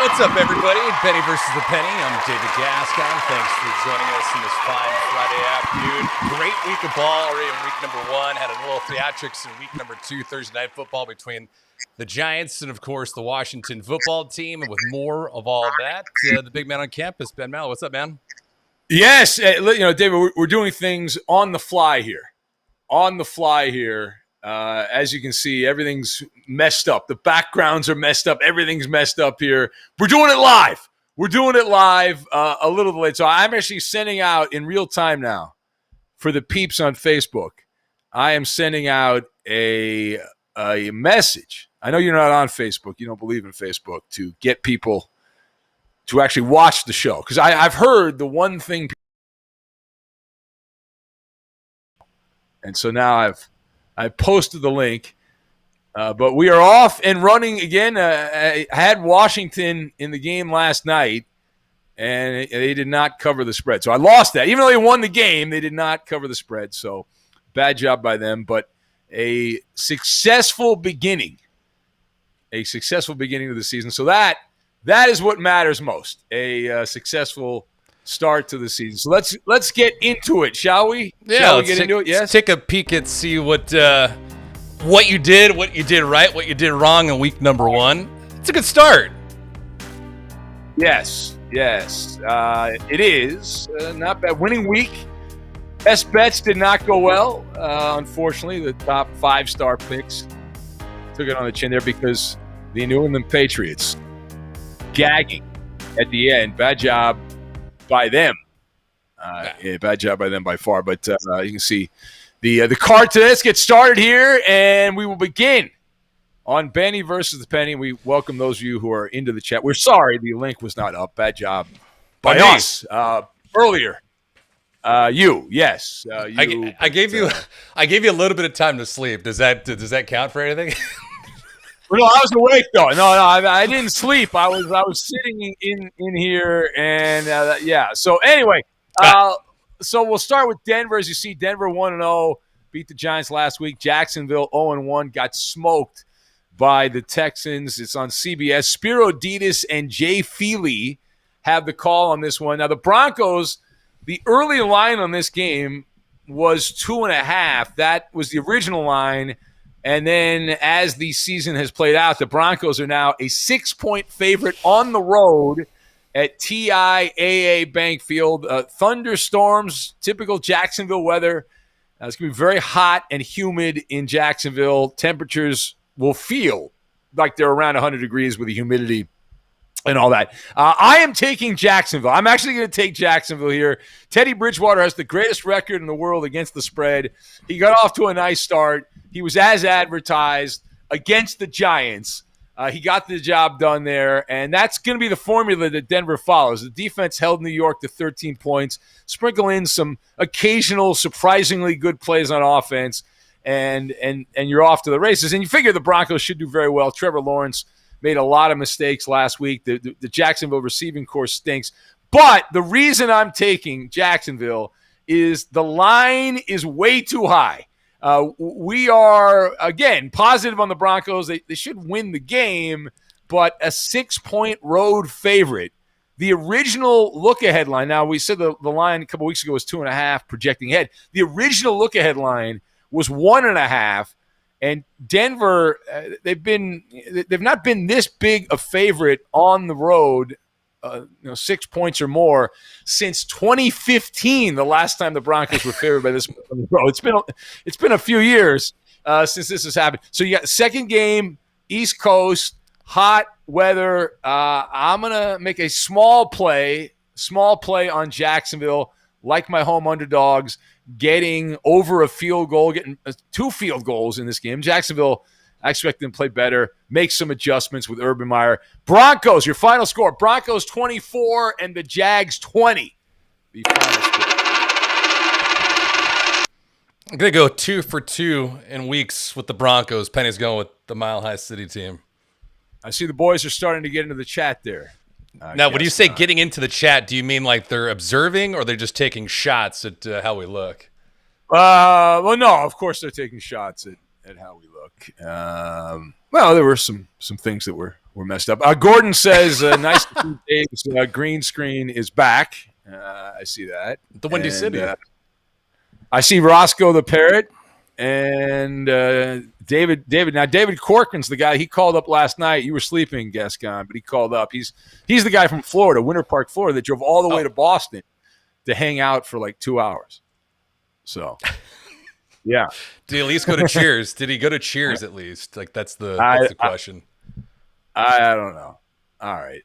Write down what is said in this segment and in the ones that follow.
What's up, everybody? Penny versus the Penny. I'm David Gascon. Thanks for joining us in this fine Friday afternoon. Great week of ball already in week number one. Had a little theatrics in week number two, Thursday night football between the Giants and, of course, the Washington football team. And with more of all that, the big man on campus, Ben Mallow. What's up, man? Yes, David, we're doing things on the fly here. As you can see, everything's messed up. The backgrounds are messed up. Everything's messed up here. We're doing it live. A little delayed. So I'm actually sending out in real time now for the peeps on Facebook. I am sending out a message. I know you're not on Facebook. You don't believe in Facebook, to get people to actually watch the show. Because I've heard the one thing. And so now I've posted the link. But we are off and running again. I had Washington in the game last night, and they did not cover the spread. So I lost that. Even though they won the game, they did not cover the spread. So bad job by them. But a successful beginning of the season. So that is what matters most, a successful start to the season. So let's get into it, shall we? Yeah, shall we get into it? Yes. Let's take a peek and see what you did right, what you did wrong in week number one. It's a good start. Yes. It is not bad. Winning week. Best bets did not go well. Unfortunately, the top 5-star picks took it on the chin there because the New England Patriots gagging at the end. Bad job by them. Bad job by them by far. But you can see the card to this get started here, and we will begin on Benny versus the Penny. We welcome those of you who are into the chat. We're sorry the link was not up. Bad job by us earlier. Yes. I gave you a little bit of time to sleep. Does that count for anything? No, I was awake though. No, I didn't sleep. I was sitting in here, and So anyway, so we'll start with Denver. As you see, Denver 1-0, beat the Giants last week. Jacksonville 0-1, got smoked by the Texans. It's on CBS. Spiro Ditas and Jay Feely have the call on this one. Now the Broncos, the early line on this game was 2.5. That was the original line. And then as the season has played out, the Broncos are now a 6-point favorite on the road at TIAA Bank Field. Thunderstorms, typical Jacksonville weather. It's going to be very hot and humid in Jacksonville. Temperatures will feel like they're around 100 degrees with the humidity and all that. I am taking Jacksonville. I'm actually going to take Jacksonville here. Teddy Bridgewater has the greatest record in the world against the spread. He got off to a nice start. He was as advertised against the Giants. He got the job done there, and that's going to be the formula that Denver follows. The defense held New York to 13 points. Sprinkle in some occasional, surprisingly good plays on offense, and you're off to the races. And you figure the Broncos should do very well. Trevor Lawrence made a lot of mistakes last week. The Jacksonville receiving corps stinks. But the reason I'm taking Jacksonville is the line is way too high. We are, again, positive on the Broncos. They should win the game, but a 6-point road favorite. The original look-ahead line, now we said the line a couple weeks ago was 2.5, projecting ahead. The original look-ahead line was 1.5, and Denver, they've not been this big a favorite on the road, 6 points or more since 2015. The last time the Broncos were favored by this on the road. It's been a few years since this has happened. So you got second game, East Coast, hot weather. I'm gonna make a small play on Jacksonville, like my home underdogs, getting over a field goal, getting 2 field goals in this game. Jacksonville, I expect them to play better, make some adjustments with Urban Meyer. Broncos, your final score. Broncos 24 and the Jags 20. The final score. I'm going to go 2 for 2 in weeks with the Broncos. Penny's going with the Mile High City team. I see the boys are starting to get into the chat there. Now, when you say getting into the chat, do you mean like they're observing or they're just taking shots at how we look? Well, no, of course they're taking shots at how we look. Well, there were some things that were We're messed up. Gordon says, nice to see Dave's green screen is back. I see that. The Windy City. I see Roscoe the Parrot and David. Now, David Corcoran's the guy. He called up last night. You were sleeping, Gascon, but he called up. He's the guy from Florida, Winter Park, Florida, that drove all the way to Boston to hang out for like 2 hours. So, yeah. Did he at least go to Cheers? Did he go to Cheers at least? Like that's the question. I don't know. All right.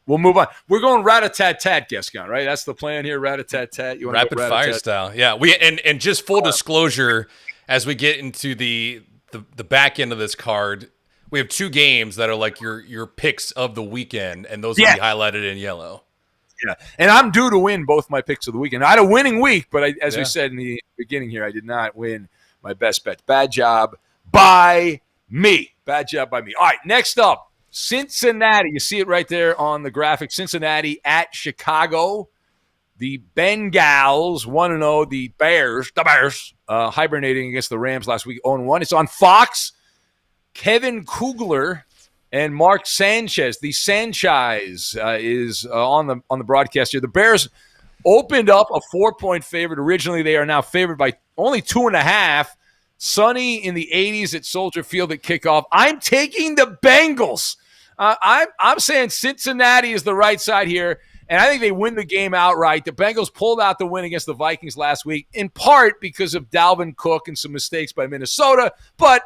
We'll move on. We're going rat-a-tat-tat, Gascon, right? That's the plan here, rat-a-tat-tat. You want rapid fire style. Yeah. And just full disclosure, as we get into the back end of this card, we have 2 games that are like your picks of the weekend, and those will be highlighted in yellow. Yeah, and I'm due to win both my picks of the weekend. I had a winning week, but as we said in the beginning here, I did not win my best bet. Bad job by me. Bad job by me. All right, next up, Cincinnati. You see it right there on the graphic. Cincinnati at Chicago. The Bengals 1-0. The Bears, hibernating against the Rams last week, 0-1. It's on Fox. Kevin Kugler and Mark Sanchez. The Sanchez is on the broadcast here. The Bears opened up a 4-point favorite. Originally, they are now favored by only 2.5. Sunny in the 80s at Soldier Field at kickoff. I'm taking the Bengals. I'm saying Cincinnati is the right side here, and I think they win the game outright. The Bengals pulled out the win against the Vikings last week, in part because of Dalvin Cook and some mistakes by Minnesota, but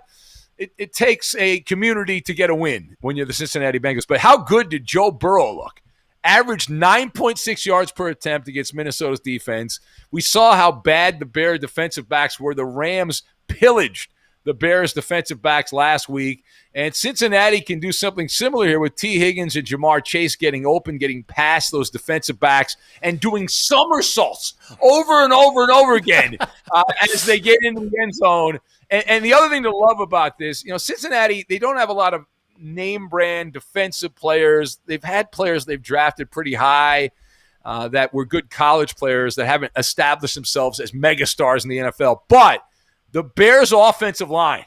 it takes a community to get a win when you're the Cincinnati Bengals. But how good did Joe Burrow look? Averaged 9.6 yards per attempt against Minnesota's defense. We saw how bad the Bears defensive backs were. The Rams pillaged the Bears defensive backs last week. And Cincinnati can do something similar here with T. Higgins and Jamar Chase getting open, getting past those defensive backs, and doing somersaults over and over and over again as they get into the end zone. And the other thing to love about this, Cincinnati, they don't have a lot of name brand defensive players. They've had players they've drafted pretty high that were good college players that haven't established themselves as megastars in the NFL. But the Bears' offensive line,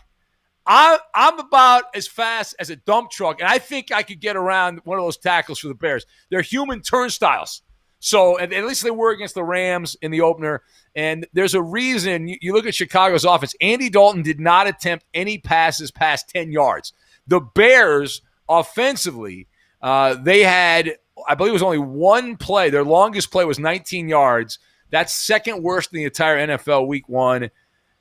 I'm about as fast as a dump truck, and I think I could get around one of those tackles for the Bears. They're human turnstiles. So at least they were against the Rams in the opener. And there's a reason you look at Chicago's offense. Andy Dalton did not attempt any passes past 10 yards. The Bears, offensively, they had, I believe it was only one play. Their longest play was 19 yards. That's second worst in the entire NFL week 1.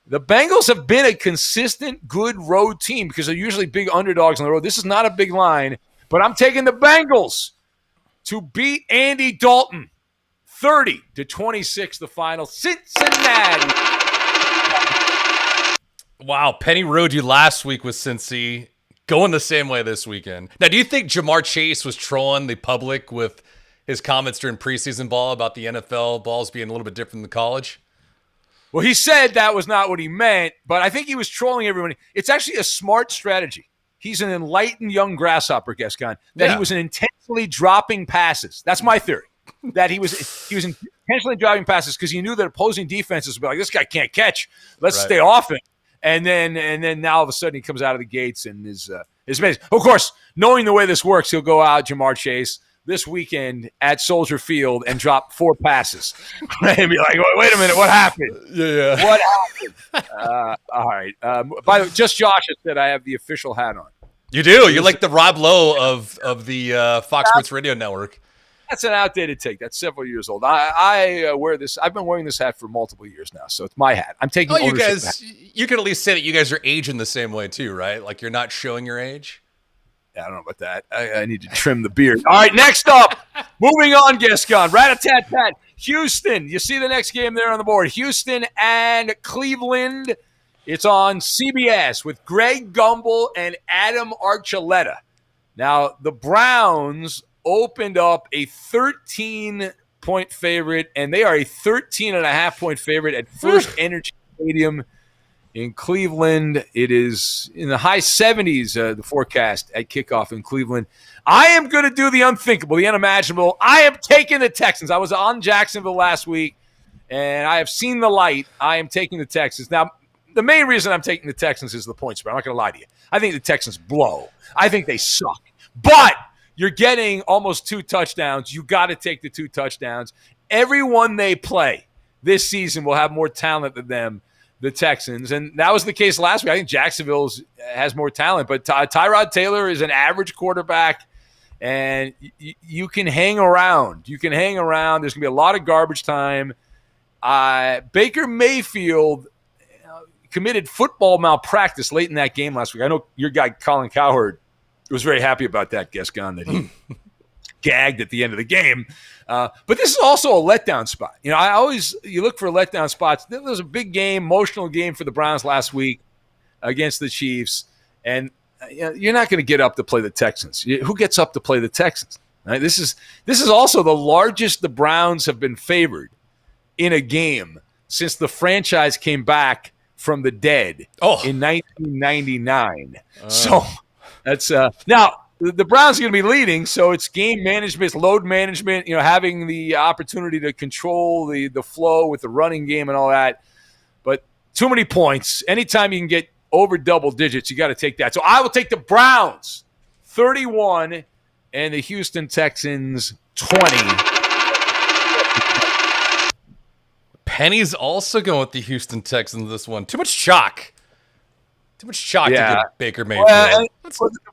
The Bengals have been a consistent, good road team because they're usually big underdogs on the road. This is not a big line, but I'm taking the Bengals to beat Andy Dalton. 30-26, the final. Cincinnati. Wow, Penny rode you last week with Cincy. Going the same way this weekend. Now, do you think Jamar Chase was trolling the public with his comments during preseason ball about the NFL balls being a little bit different than college? Well, he said that was not what he meant, but I think he was trolling everyone. It's actually a smart strategy. He's an enlightened young grasshopper, Gascon, that he was intentionally dropping passes. That's my theory, that he was intentionally dropping passes because he knew that opposing defenses would be like, this guy can't catch. Let's stay off him. And then now all of a sudden he comes out of the gates and is amazing. Of course, knowing the way this works, he'll go out, Jamar Chase, this weekend at Soldier Field and drop 4 passes. And be like, wait a minute, what happened? Yeah. What happened? All right. By the way, just Josh has said I have the official hat on. You do. You're like the Rob Lowe of the Fox Sports Radio Network. That's an outdated take. That's several years old. I wear this. I've been wearing this hat for multiple years now, so it's my hat. I'm taking ownership. You guys, you can at least say that you guys are aging the same way too, right? Like you're not showing your age. I don't know about that. I need to trim the beard. All right, next up, moving on, Gascon. Rat-a-tat-tat. Houston. You see the next game there on the board. Houston and Cleveland. It's on CBS with Greg Gumbel and Adam Archuleta. Now, the Browns opened up a 13-point favorite, and they are a 13.5-point favorite at First Energy Stadium in Cleveland. It is in the high 70s, the forecast at kickoff in Cleveland. I am going to do the unthinkable, the unimaginable. I am taking the Texans. I was on Jacksonville last week, and I have seen the light. I am taking the Texans. Now, the main reason I'm taking the Texans is the point spread. I'm not going to lie to you. I think the Texans blow. I think they suck. But you're getting almost 2 touchdowns. You got to take the 2 touchdowns. Everyone they play this season will have more talent than them, the Texans. And that was the case last week. I think Jacksonville has more talent. But Tyrod Taylor is an average quarterback, and you can hang around. You can hang around. There's going to be a lot of garbage time. Baker Mayfield committed football malpractice late in that game last week. I know your guy, Colin Cowherd, was very happy about that, Gascon, that he gagged at the end of the game. But this is also a letdown spot. You look for letdown spots. There was a big game, emotional game for the Browns last week against the Chiefs, and you're not going to get up to play the Texans. Who gets up to play the Texans? Right? This is also the largest the Browns have been favored in a game since the franchise came back from the dead in 1999. So that's now the Browns are going to be leading, so it's game management, it's load management, having the opportunity to control the flow with the running game and all that. But too many points. Anytime you can get over double digits, you got to take that. So I will take the Browns 31 and the Houston Texans 20. Penny's also going with the Houston Texans this one. Too much chalk. Too much chalk to get Baker Mayfield.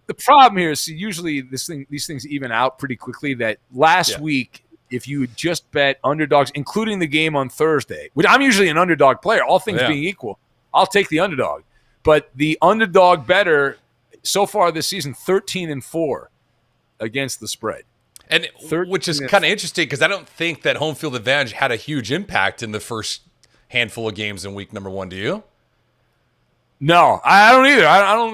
The problem here is usually these things even out pretty quickly. That last week, if you just bet underdogs, including the game on Thursday, which I'm usually an underdog player, all things being equal, I'll take the underdog. But the underdog better so far this season, 13-4 against the spread. And which is kind of interesting because I don't think that home field advantage had a huge impact in the first handful of games in week number 1. Do you? No, I don't either.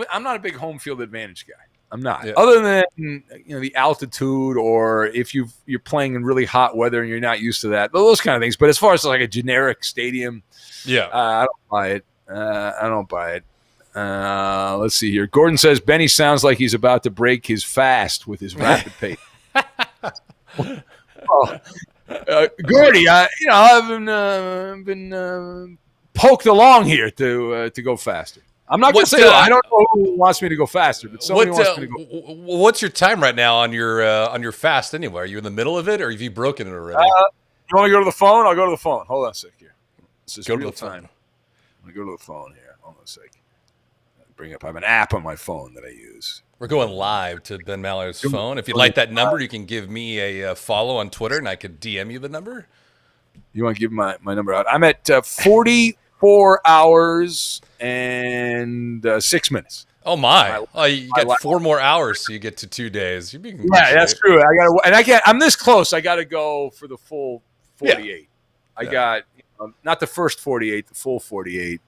I'm not a big home field advantage guy. I'm not. Yeah. Other than the altitude, or if you're playing in really hot weather and you're not used to that, those kind of things. But as far as like a generic stadium, I don't buy it. I don't buy it. Let's see here. Gordon says Benny sounds like he's about to break his fast with his rapid pace. Gordy, I've been poked along here to go faster. I'm not going to say that. I don't know who wants me to go faster, but somebody wants me to go. What's your time right now on your fast anyway? Are you in the middle of it, or have you broken it already? You want to go to the phone? I'll go to the phone. Hold on a sec here. This is go real time. I'm going to go to the phone here. Hold on a sec. I have an app on my phone that I use. We're going live to Ben Maller's phone. If you'd like that number, you can give me a follow on Twitter, and I could DM you the number. You want to give my number out? I'm at 44 hours and 6 minutes. Oh my! You got 4 more hours, so you get to 2 days. Yeah, that's true. I'm this close. I got to go for the full 48. I got not the first 48, the full 48.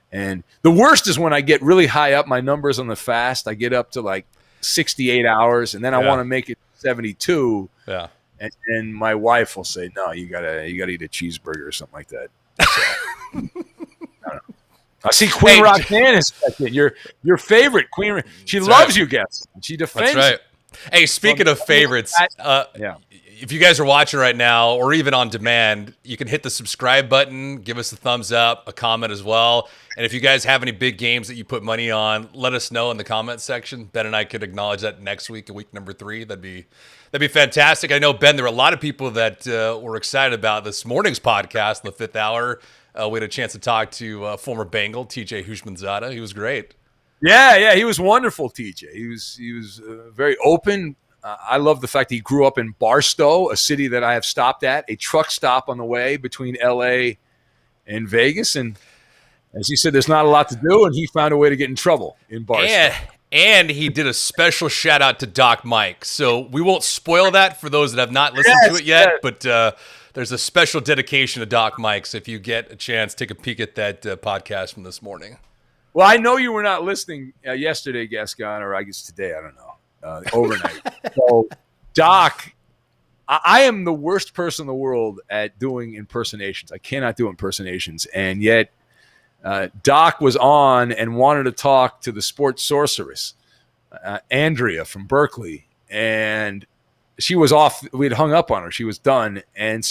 And the worst is when I get really high up my numbers on the fast. I get up to like 68 hours, and then I want to make it 72. Yeah. And my wife will say, "No, you gotta eat a cheeseburger or something like that." So, I don't know. I see Queen Roxanne is your favorite Queen. She loves you, guys. She defends. That's right. Hey, speaking of favorites, if you guys are watching right now or even on demand, you can hit the subscribe button, give us a thumbs up, a comment as well. And if you guys have any big games that you put money on, let us know in the comment section. Ben and I could acknowledge that next week, in week number 3. That'd be fantastic. I know, Ben, there were a lot of people that were excited about this morning's podcast, The Fifth Hour. We had a chance to talk to former Bengal, TJ Houshmandzadeh. He was great. Yeah, he was wonderful, TJ. He was very open. I love the fact that he grew up in Barstow, a city that I have stopped at, a truck stop on the way between L.A. and Vegas. And as he said, there's not a lot to do, and he found a way to get in trouble in Barstow. And he did a special shout-out to Doc Mike. So we won't spoil that for those that have not listened to it yet, but there's a special dedication to Doc Mike. So if you get a chance, take a peek at that podcast from this morning. Well, I know you were not listening yesterday, Gascon, or I guess today, I don't know. Overnight. So, Doc, I am the worst person in the world at doing impersonations. I cannot do impersonations. And yet, Doc was on and wanted to talk to the sports sorceress, Andrea from Berkeley. And she was off. We had hung up on her. She was done. And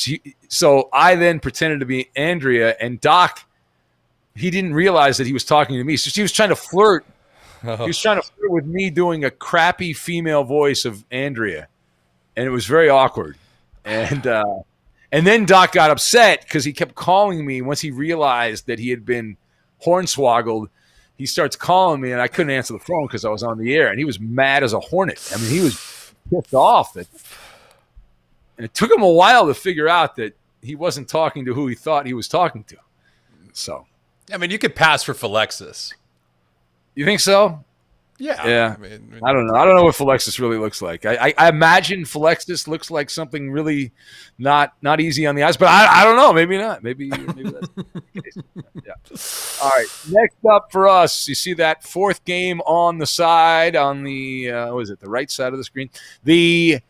so I then pretended to be Andrea. And Doc, he didn't realize that he was talking to me. So she was trying to flirt He was trying to flirt with me doing a crappy female voice of Andrea, and it was very awkward. And then Doc got upset because he kept calling me once he realized that he had been hornswoggled. He starts calling me, and I couldn't answer the phone because I was on the air, and he was mad as a hornet. I mean, he was pissed off. And it took him a while to figure out that he wasn't talking to who he thought he was talking to. So, I mean, you could pass for Philexis. You think so? Yeah. I don't know. I don't know what Philexis really looks like. I imagine Philexis looks like something really not easy on the eyes, but I don't know. Maybe not. Maybe that's the case. Yeah. All right. Next up for us, you see that fourth game on the side, on the the right side of the screen. The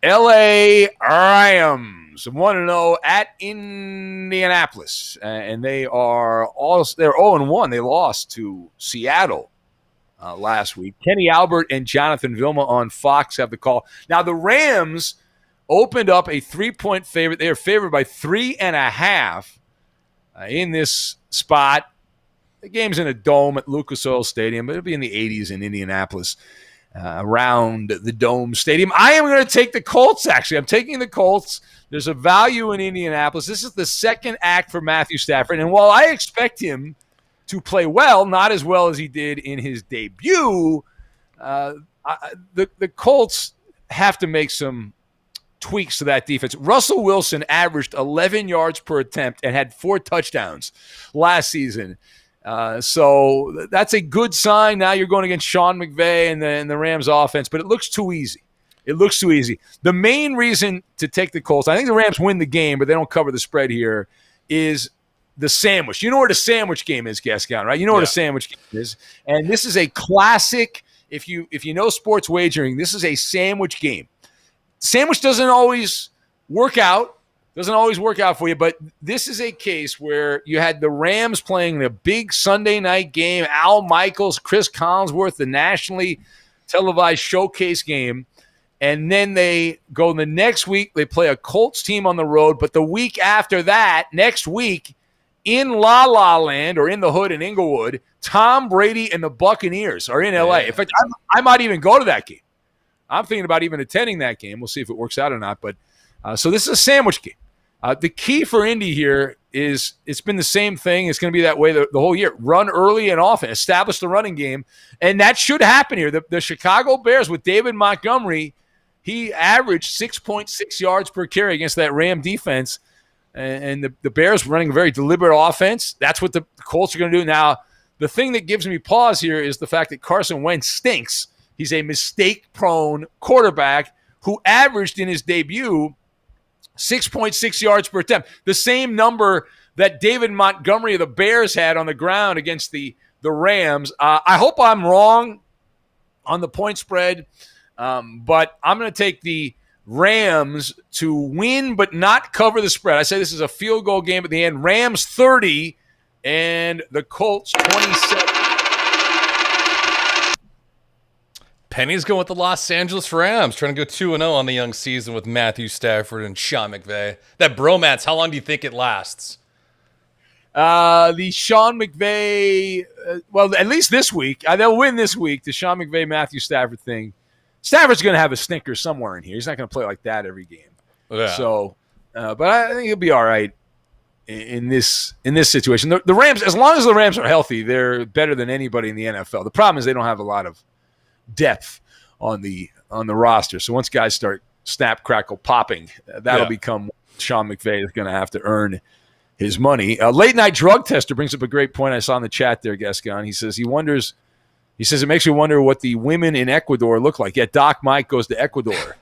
LA Rams 1-0 at Indianapolis, and they're 0-1. They lost to Seattle last week. Kenny Albert and Jonathan Vilma on Fox have the call. Now, the Rams opened up a 3-point favorite. They are favored by 3.5 in this spot. The game's in a dome at Lucas Oil Stadium, but it'll be in the 80s in Indianapolis around the Dome Stadium. I am going to take the Colts, actually. I'm taking the Colts. There's a value in Indianapolis. This is the second act for Matthew Stafford, and while I expect him to play well, not as well as he did in his debut, the Colts have to make some tweaks to that defense. Russell Wilson averaged 11 yards per attempt and had 4 touchdowns last season. So that's a good sign. Now you're going against Sean McVay and the Rams offense, but it looks too easy. The main reason to take the Colts, I think the Rams win the game, but they don't cover the spread here, is the sandwich. You know where the sandwich game is, Gascon, right? You know where the sandwich game is. And this is a classic, if you know sports wagering, this is a sandwich game. Sandwich doesn't always work out for you, but this is a case where you had the Rams playing the big Sunday night game, Al Michaels, Chris Collinsworth, the nationally televised showcase game, and then they go the next week, they play a Colts team on the road, but the week after that, next week, in La La Land or in the hood in Inglewood, Tom Brady and the Buccaneers are in LA. In fact, I might even go to that game. I'm thinking about even attending that game. We'll see if it works out or not. But so this is a sandwich game. The key for Indy here is it's been the same thing. It's going to be that way the whole year. Run early and often. Establish the running game. And that should happen here. The Chicago Bears with David Montgomery, he averaged 6.6 yards per carry against that Ram defense. And the Bears running a very deliberate offense. That's what the Colts are going to do. Now, the thing that gives me pause here is the fact that Carson Wentz stinks. He's a mistake-prone quarterback who averaged in his debut 6.6 yards per attempt, the same number that David Montgomery of the Bears had on the ground against the Rams. I hope I'm wrong on the point spread, but I'm going to take the Rams to win but not cover the spread. I say this is a field goal game at the end. Rams 30 and the Colts 27. Penny's going with the Los Angeles Rams, trying to go 2-0 on the young season with Matthew Stafford and Sean McVay. That bromance, how long do you think it lasts? The Sean McVay, well, at least this week. They'll win this week, the Sean McVay, Matthew Stafford thing. Stafford's going to have a stinker somewhere in here. He's not going to play like that every game. Yeah. So, but I think he'll be all right in this situation. The Rams, as long as the Rams are healthy, they're better than anybody in the NFL. The problem is they don't have a lot of depth on the roster. So once guys start snap, crackle, popping, that'll become Sean McVay is going to have to earn his money. A late night drug tester brings up a great point I saw in the chat there, Gascon. He says it makes you wonder what the women in Ecuador look like. Yeah, Doc Mike goes to Ecuador,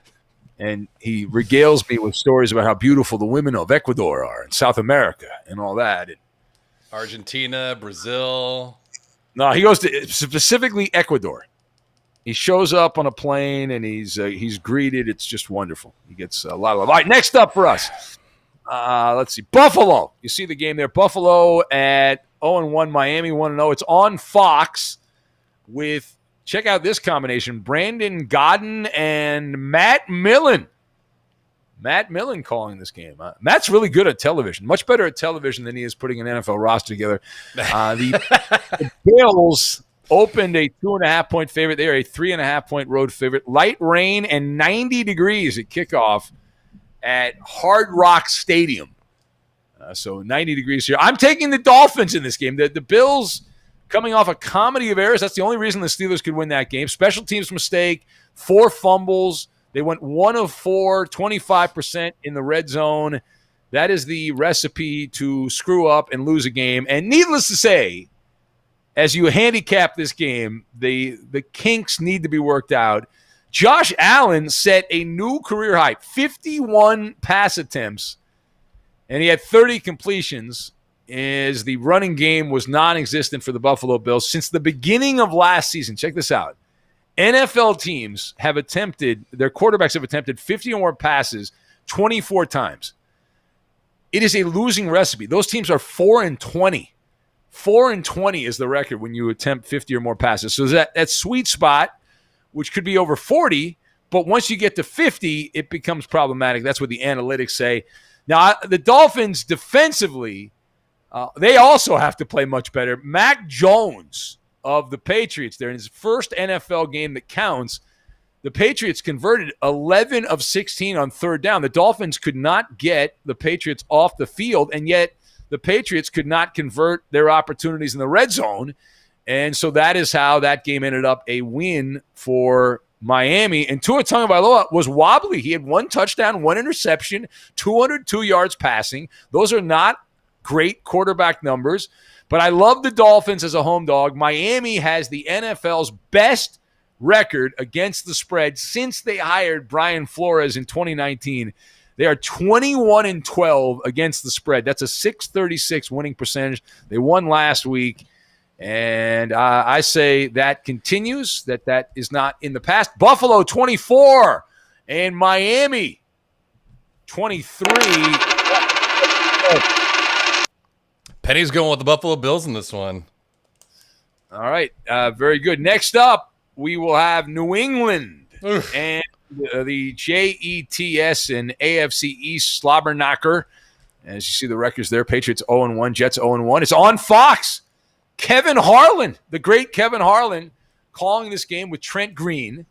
and he regales me with stories about how beautiful the women of Ecuador are in South America and all that. And Argentina, Brazil. No, he goes to specifically Ecuador. He shows up on a plane, and he's greeted. It's just wonderful. He gets a lot of love. All right, next up for us. Let's see. Buffalo. You see the game there. Buffalo at 0-1, Miami 1-0. It's on Fox with, check out this combination, Brandon Gaudin and Matt Millen. Matt Millen calling this game. Matt's really good at television. Much better at television than he is putting an NFL roster together. The Bills opened a 2.5-point favorite. They are a 3.5-point road favorite. Light rain and 90 degrees at kickoff at Hard Rock Stadium. So 90 degrees here. I'm taking the Dolphins in this game. The Bills coming off a comedy of errors. That's the only reason the Steelers could win that game. Special teams mistake, 4 fumbles. They went 1 of 4, 25% in the red zone. That is the recipe to screw up and lose a game. And needless to say, as you handicap this game, the kinks need to be worked out. Josh Allen set a new career high, 51 pass attempts, and he had 30 completions as the running game was non-existent for the Buffalo Bills since the beginning of last season. Check this out. NFL teams their quarterbacks have attempted 50 or more passes 24 times. It is a losing recipe. Those teams are 4-20. 4-20 is the record when you attempt 50 or more passes. So that sweet spot, which could be over 40, but once you get to 50, it becomes problematic. That's what the analytics say. Now, the Dolphins defensively, they also have to play much better. Mac Jones of the Patriots there in his first NFL game that counts, the Patriots converted 11 of 16 on third down. The Dolphins could not get the Patriots off the field, and yet the Patriots could not convert their opportunities in the red zone. And so that is how that game ended up a win for Miami. And Tua Tagovailoa was wobbly. He had 1 touchdown, 1 interception, 202 yards passing. Those are not great quarterback numbers. But I love the Dolphins as a home dog. Miami has the NFL's best record against the spread since they hired Brian Flores in 2019. They are 21-12 against the spread. That's a .636 winning percentage. They won last week. And I say that continues, that is not in the past. Buffalo 24 and Miami 23. Penny's going with the Buffalo Bills in this one. All right. Very good. Next up, we will have New England and the Jets and AFC East slobber knocker. As you see the records there, Patriots 0-1, Jets 0-1. It's on Fox. Kevin Harlan, the great Kevin Harlan, calling this game with Trent Green.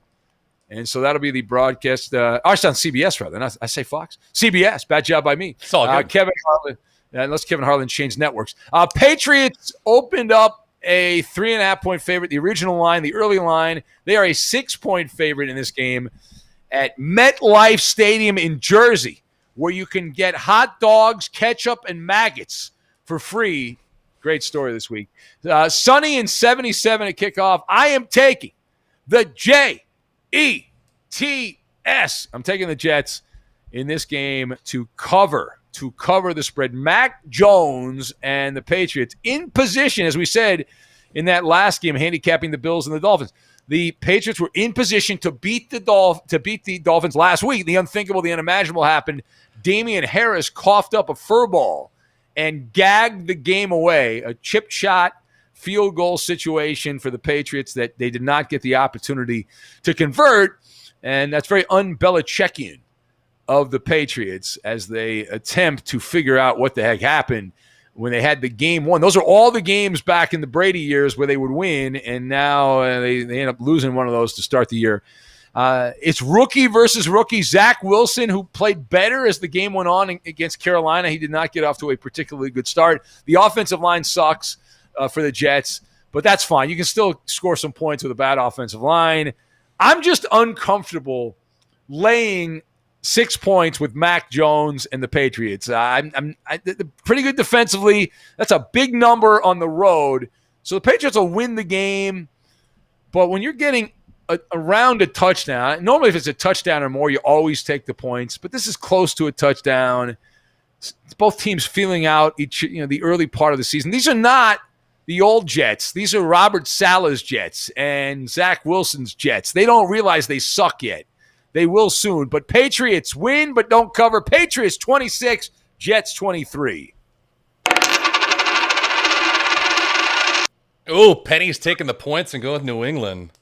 And so that'll be the broadcast. It's on CBS, rather. I say Fox. CBS. Bad job by me. It's all good. Kevin Harlan. Unless Kevin Harlan changed networks. Patriots opened up a 3.5-point favorite. The original line, the early line, they are a 6-point favorite in this game at MetLife Stadium in Jersey, where you can get hot dogs, ketchup, and maggots for free. Great story this week. Sunny and 77 at kickoff. I am taking the Jets. I'm taking the Jets in this game to cover the spread. Mac Jones and the Patriots in position, as we said in that last game, handicapping the Bills and the Dolphins. The Patriots were in position to beat the Dolphins last week. The unthinkable, the unimaginable happened. Damian Harris coughed up a fur ball and gagged the game away. A chip shot field goal situation for the Patriots that they did not get the opportunity to convert. And that's very un-Belichickian of the Patriots as they attempt to figure out what the heck happened when they had the game won. Those are all the games back in the Brady years where they would win, and now they end up losing one of those to start the year. It's rookie versus rookie. Zach Wilson, who played better as the game went on against Carolina. He did not get off to a particularly good start. The offensive line sucks for the Jets, but that's fine. You can still score some points with a bad offensive line. I'm just uncomfortable laying 6 points with Mac Jones and the Patriots. I'm pretty good defensively. That's a big number on the road. So the Patriots will win the game. But when you're getting around a touchdown, normally if it's a touchdown or more, you always take the points. But this is close to a touchdown. It's both teams feeling out the early part of the season. These are not the old Jets. These are Robert Saleh's Jets and Zach Wilson's Jets. They don't realize they suck yet. They will soon. But Patriots win but don't cover. Patriots 26, Jets 23. Oh, Penny's taking the points and going with New England.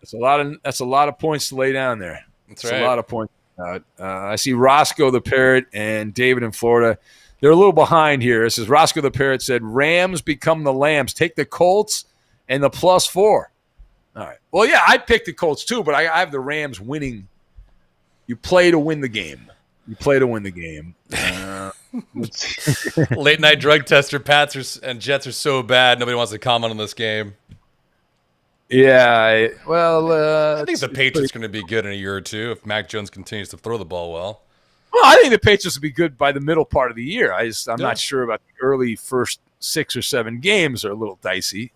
That's a lot of points to lay down there. That's right. A lot of points. I see Roscoe the Parrot and David in Florida. They're a little behind here. It says Roscoe the Parrot said, Rams become the Lambs. Take the Colts and the +4. All right. Well, yeah, I picked the Colts too, but I have the Rams winning. You play to win the game. Late night drug tester Pats and Jets are so bad. Nobody wants to comment on this game. Yeah. I think the Patriots are going to be good in a year or two if Mac Jones continues to throw the ball well. Well, I think the Patriots will be good by the middle part of the year. I'm not sure about the early first 6 or 7 games are a little dicey.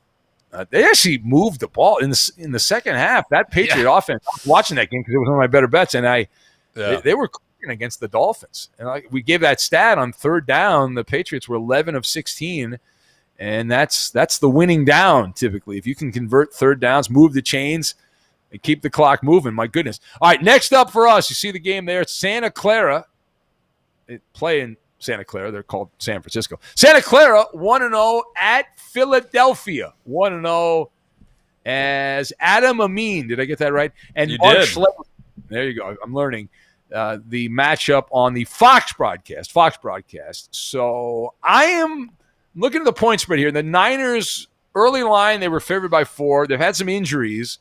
They actually moved the ball in the second half. That Patriot offense, I was watching that game because it was one of my better bets, and they were clicking against the Dolphins. And we gave that stat on third down. The Patriots were 11 of 16, and that's the winning down typically. If you can convert third downs, move the chains, and keep the clock moving, my goodness. All right, next up for us, you see the game there. It's Santa Clara. They play in Santa Clara. They're called San Francisco. Santa Clara 1-0 at Philadelphia. 1-0 as Adam Amin. Did I get that right? And you Mark did. Schlemmer. There you go. I'm learning the matchup on the Fox broadcast. So I am looking at the point spread here. The Niners, early line, they were favored by 4. They've had some injuries,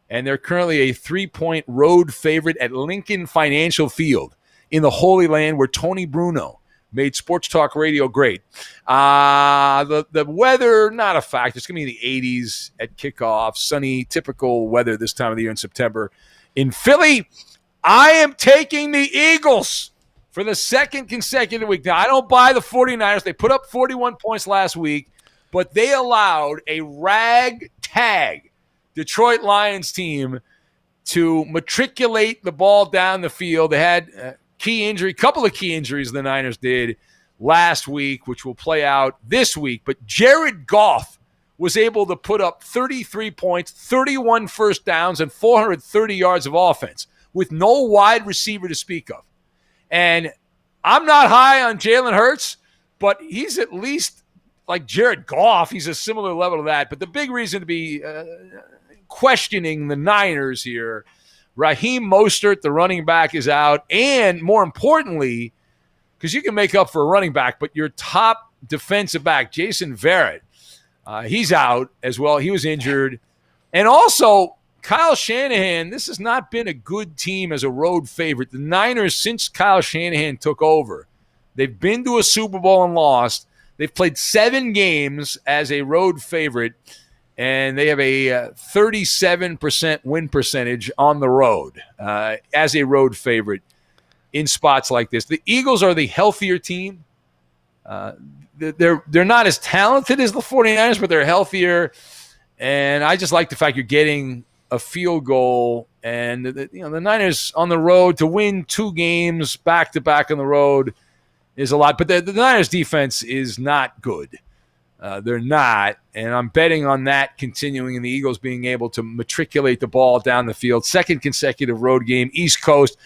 and they're currently a 3-point road favorite at Lincoln Financial Field in the Holy Land where Tony Bruno made Sports Talk Radio great. The weather, not a fact. It's going to be in the 80s at kickoff. Sunny, typical weather this time of the year in September. In Philly, I am taking the Eagles for the second consecutive week. Now, I don't buy the 49ers. They put up 41 points last week, but they allowed a ragtag Detroit Lions team to matriculate the ball down the field. They had couple of key injuries the Niners did last week, which will play out this week. But Jared Goff was able to put up 33 points, 31 first downs, and 430 yards of offense with no wide receiver to speak of. And I'm not high on Jalen Hurts, but he's at least like Jared Goff. He's a similar level to that. But the big reason to be questioning the Niners here, Raheem Mostert, the running back, is out. And more importantly, because you can make up for a running back, but your top defensive back, Jason Verrett, he's out as well. He was injured. And also, Kyle Shanahan, this has not been a good team as a road favorite. The Niners, since Kyle Shanahan took over, they've been to a Super Bowl and lost. They've played 7 games as a road favorite, and they have a 37% win percentage on the road as a road favorite in spots like this. The Eagles are the healthier team. They're not as talented as the 49ers, but they're healthier. And I just like the fact you're getting a field goal. And the Niners on the road to win 2 games back-to-back on the road is a lot. But the Niners defense is not good. They're not, and I'm betting on that continuing and the Eagles being able to matriculate the ball down the field. Second consecutive road game, East Coast.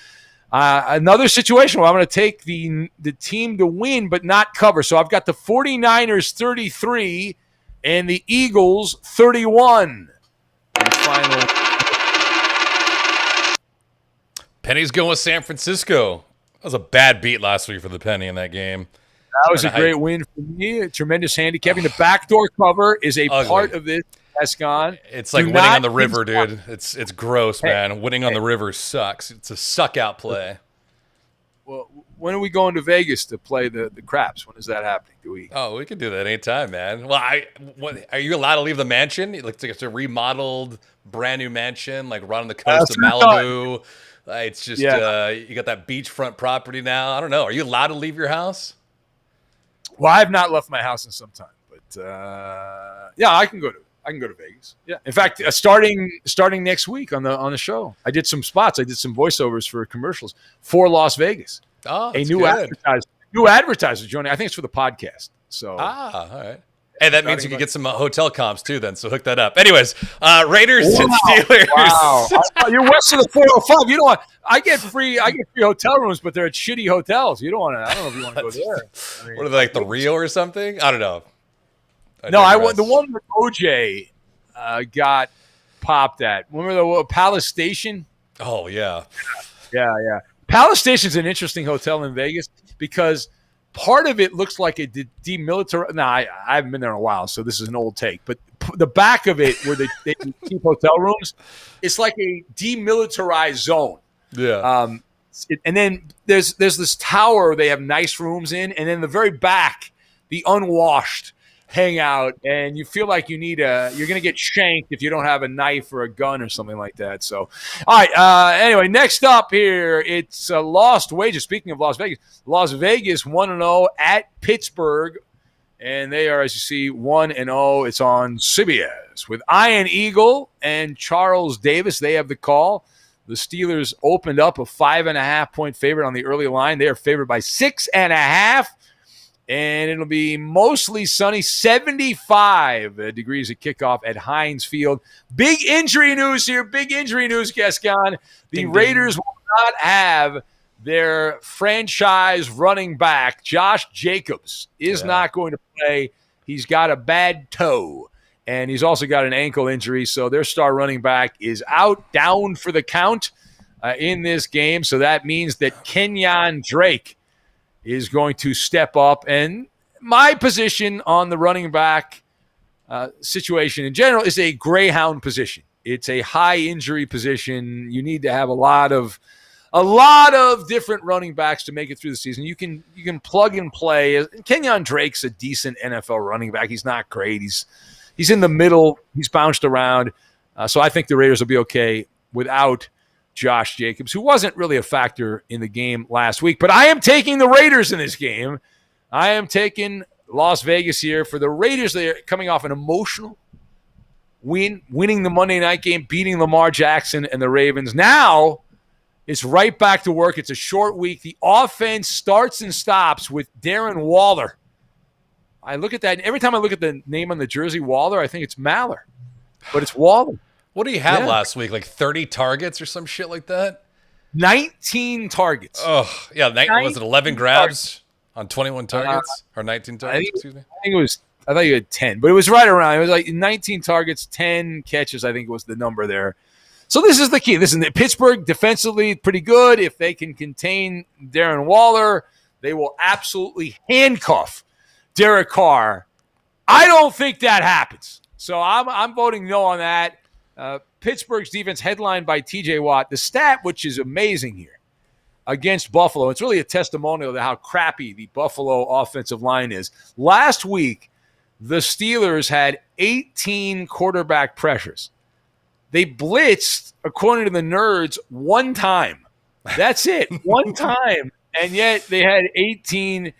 Another situation where I'm going to take the team to win but not cover. So I've got the 49ers 33 and the Eagles 31. And final. Penny's going with San Francisco. That was a bad beat last week for the Penny in that game. That was a great win for me. A tremendous handicapping. The backdoor cover is a part of this. Escon. It's like winning on the river, dude. It's gross, man. Winning on the river sucks. It's a suck out play. Well, when are we going to Vegas to play the craps? When is that happening? Oh, we can do that anytime, man. Well, are you allowed to leave the mansion? It's a remodeled, brand new mansion, like right on the coast of Malibu. It's just you got that beachfront property now. I don't know. Are you allowed to leave your house? Well, I have not left my house in some time, but I can go to Vegas. Yeah. In fact, starting next week on the show, I did some spots. I did some voiceovers for commercials for Las Vegas. Oh, a new advertiser joining. I think it's for the podcast. So all right. Hey, that means you can get some hotel comps too then, so hook that up. Anyways, Raiders and Steelers. Wow. You're west of the 405. You don't want I get free hotel rooms, but they're at shitty hotels. You don't want to I don't know if you want to go there. What are they, like the Rio or something? I don't know. The one that OJ got popped at. Remember the Palace Station? Oh yeah. Yeah. Palace Station's an interesting hotel in Vegas because part of it looks like it did demilitarize. No, I haven't been there in a while, so this is an old take. But the back of it, where they keep hotel rooms, it's like a demilitarized zone. Yeah. And then there's this tower they have nice rooms in, and then the very back, the unwashed hang out, and you feel like you're going to get shanked if you don't have a knife or a gun or something like that. So, all right. Anyway, next up here, it's lost wages. Speaking of Las Vegas 1-0 at Pittsburgh, and they are, as you see, 1-0. It's on CBS with Ian Eagle and Charles Davis. They have the call. The Steelers opened up a 5.5-point favorite on the early line. They are favored by 6.5. And it'll be mostly sunny, 75 degrees at kickoff at Heinz Field. Big injury news here. Big injury news, Gascon. The Raiders will not have their franchise running back. Josh Jacobs is not going to play. He's got a bad toe, and he's also got an ankle injury. So their star running back is out, down for the count in this game. So that means that Kenyon Drake is going to step up. And my position on the running back situation in general is a greyhound position. It's a high injury position. You need to have a lot of different running backs to make it through the season. You can plug and play. Kenyon Drake's a decent NFL running back. He's not great. He's in the middle. He's bounced around. So I think the Raiders will be okay without Josh Jacobs, who wasn't really a factor in the game last week. But I am taking the Raiders in this game. I am taking Las Vegas here for the Raiders. They're coming off an emotional winning the Monday night game, beating Lamar Jackson and the Ravens. Now it's right back to work. It's a short week. The offense starts and stops with Darren Waller. I look at that, and every time I look at the name on the jersey, Waller, I think it's Maller. But it's Waller. What did he have last week? Like 30 targets or some shit like that? 19 targets. Oh, yeah. Was it 11 grabs on 21 targets? Or 19 targets, excuse me? I thought you had 10, but it was right around. It was like 19 targets, 10 catches, I think was the number there. So this is the key. Listen, Pittsburgh defensively pretty good. If they can contain Darren Waller, they will absolutely handcuff Derek Carr. I don't think that happens. So I'm voting no on that. Pittsburgh's defense headlined by TJ Watt. The stat, which is amazing here, against Buffalo, it's really a testimonial to how crappy the Buffalo offensive line is. Last week, the Steelers had 18 quarterback pressures. They blitzed, according to the nerds, one time. That's it, one time. And yet they had 18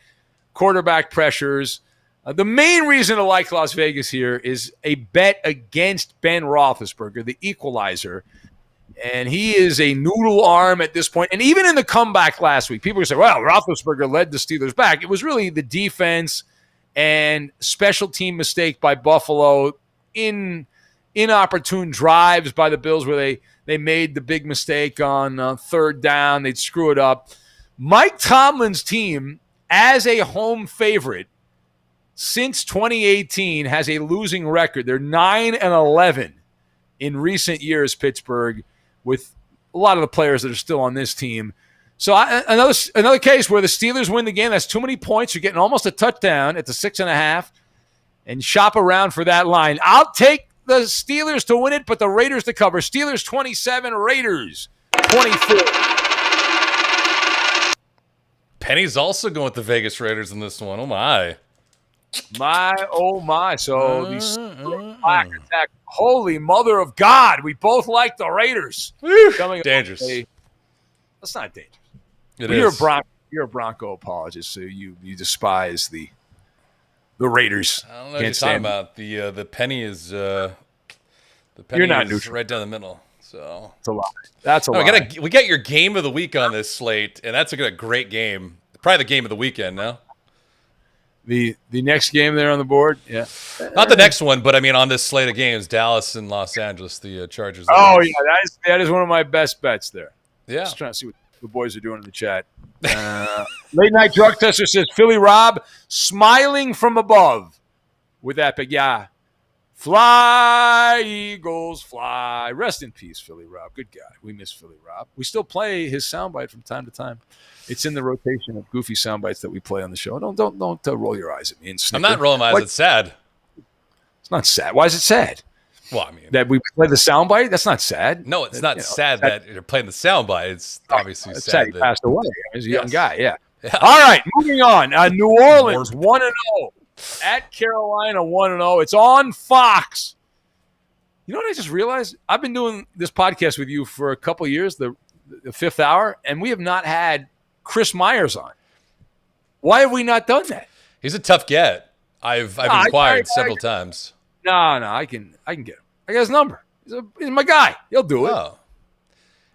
quarterback pressures. The main reason to like Las Vegas here is a bet against Ben Roethlisberger, the equalizer. And he is a noodle arm at this point. And even in the comeback last week, people say, well, Roethlisberger led the Steelers back. It was really the defense and special team mistake by Buffalo in inopportune drives by the Bills where they made the big mistake on third down. They'd screw it up. Mike Tomlin's team, as a home favorite, since 2018 has a losing record. They're 9-11 in recent years, Pittsburgh, with a lot of the players that are still on this team. So another case where the Steelers win the game. That's too many points. You're getting almost a touchdown at the 6.5, and shop around for that line. I'll take the Steelers to win it, but the Raiders to cover. Steelers 27, Raiders 24. Penny's also going with the Vegas Raiders in this one. Oh, my. My, oh, my. So the black attack. Holy mother of God. We both like the Raiders. Coming dangerous. That's not dangerous. It is. You're a Bronco apologist, so you despise the Raiders. I don't know what you're talking about. The Penny is you're not neutral. Right down the middle. So it's a lot. That's a lot. We got your game of the week on this slate, and that's a great game. Probably the game of the weekend now. The next game there on the board, yeah. Not the next one, but I mean on this slate of games, Dallas and Los Angeles, the Chargers. Oh yeah, that is one of my best bets there. Yeah. Just trying to see what the boys are doing in the chat. Late Night Drug Tester says Philly Rob smiling from above with that pick. Yeah, Fly, Eagles, fly. Rest in peace, Philly Rob. Good guy. We miss Philly Rob. We still play his soundbite from time to time. It's in the rotation of goofy soundbites that we play on the show. Don't roll your eyes at me and snicker. I'm not rolling my eyes. It's sad. It's not sad. Why is it sad? Well, I mean, that we play the soundbite? That's not sad. No, it's not sad that you're playing the soundbite. It's obviously sad he that passed away. He's a young guy. Yeah. All right, moving on. New Orleans 1-0 at Carolina 1-0. It's on Fox. You know what I just realized? I've been doing this podcast with you for a couple of years, the fifth hour, and we have not had Chris Myers on. Why have we not done that? He's a tough get. I've inquired several times. No, I can get him. I got his number. He's my guy. He'll do it. Oh.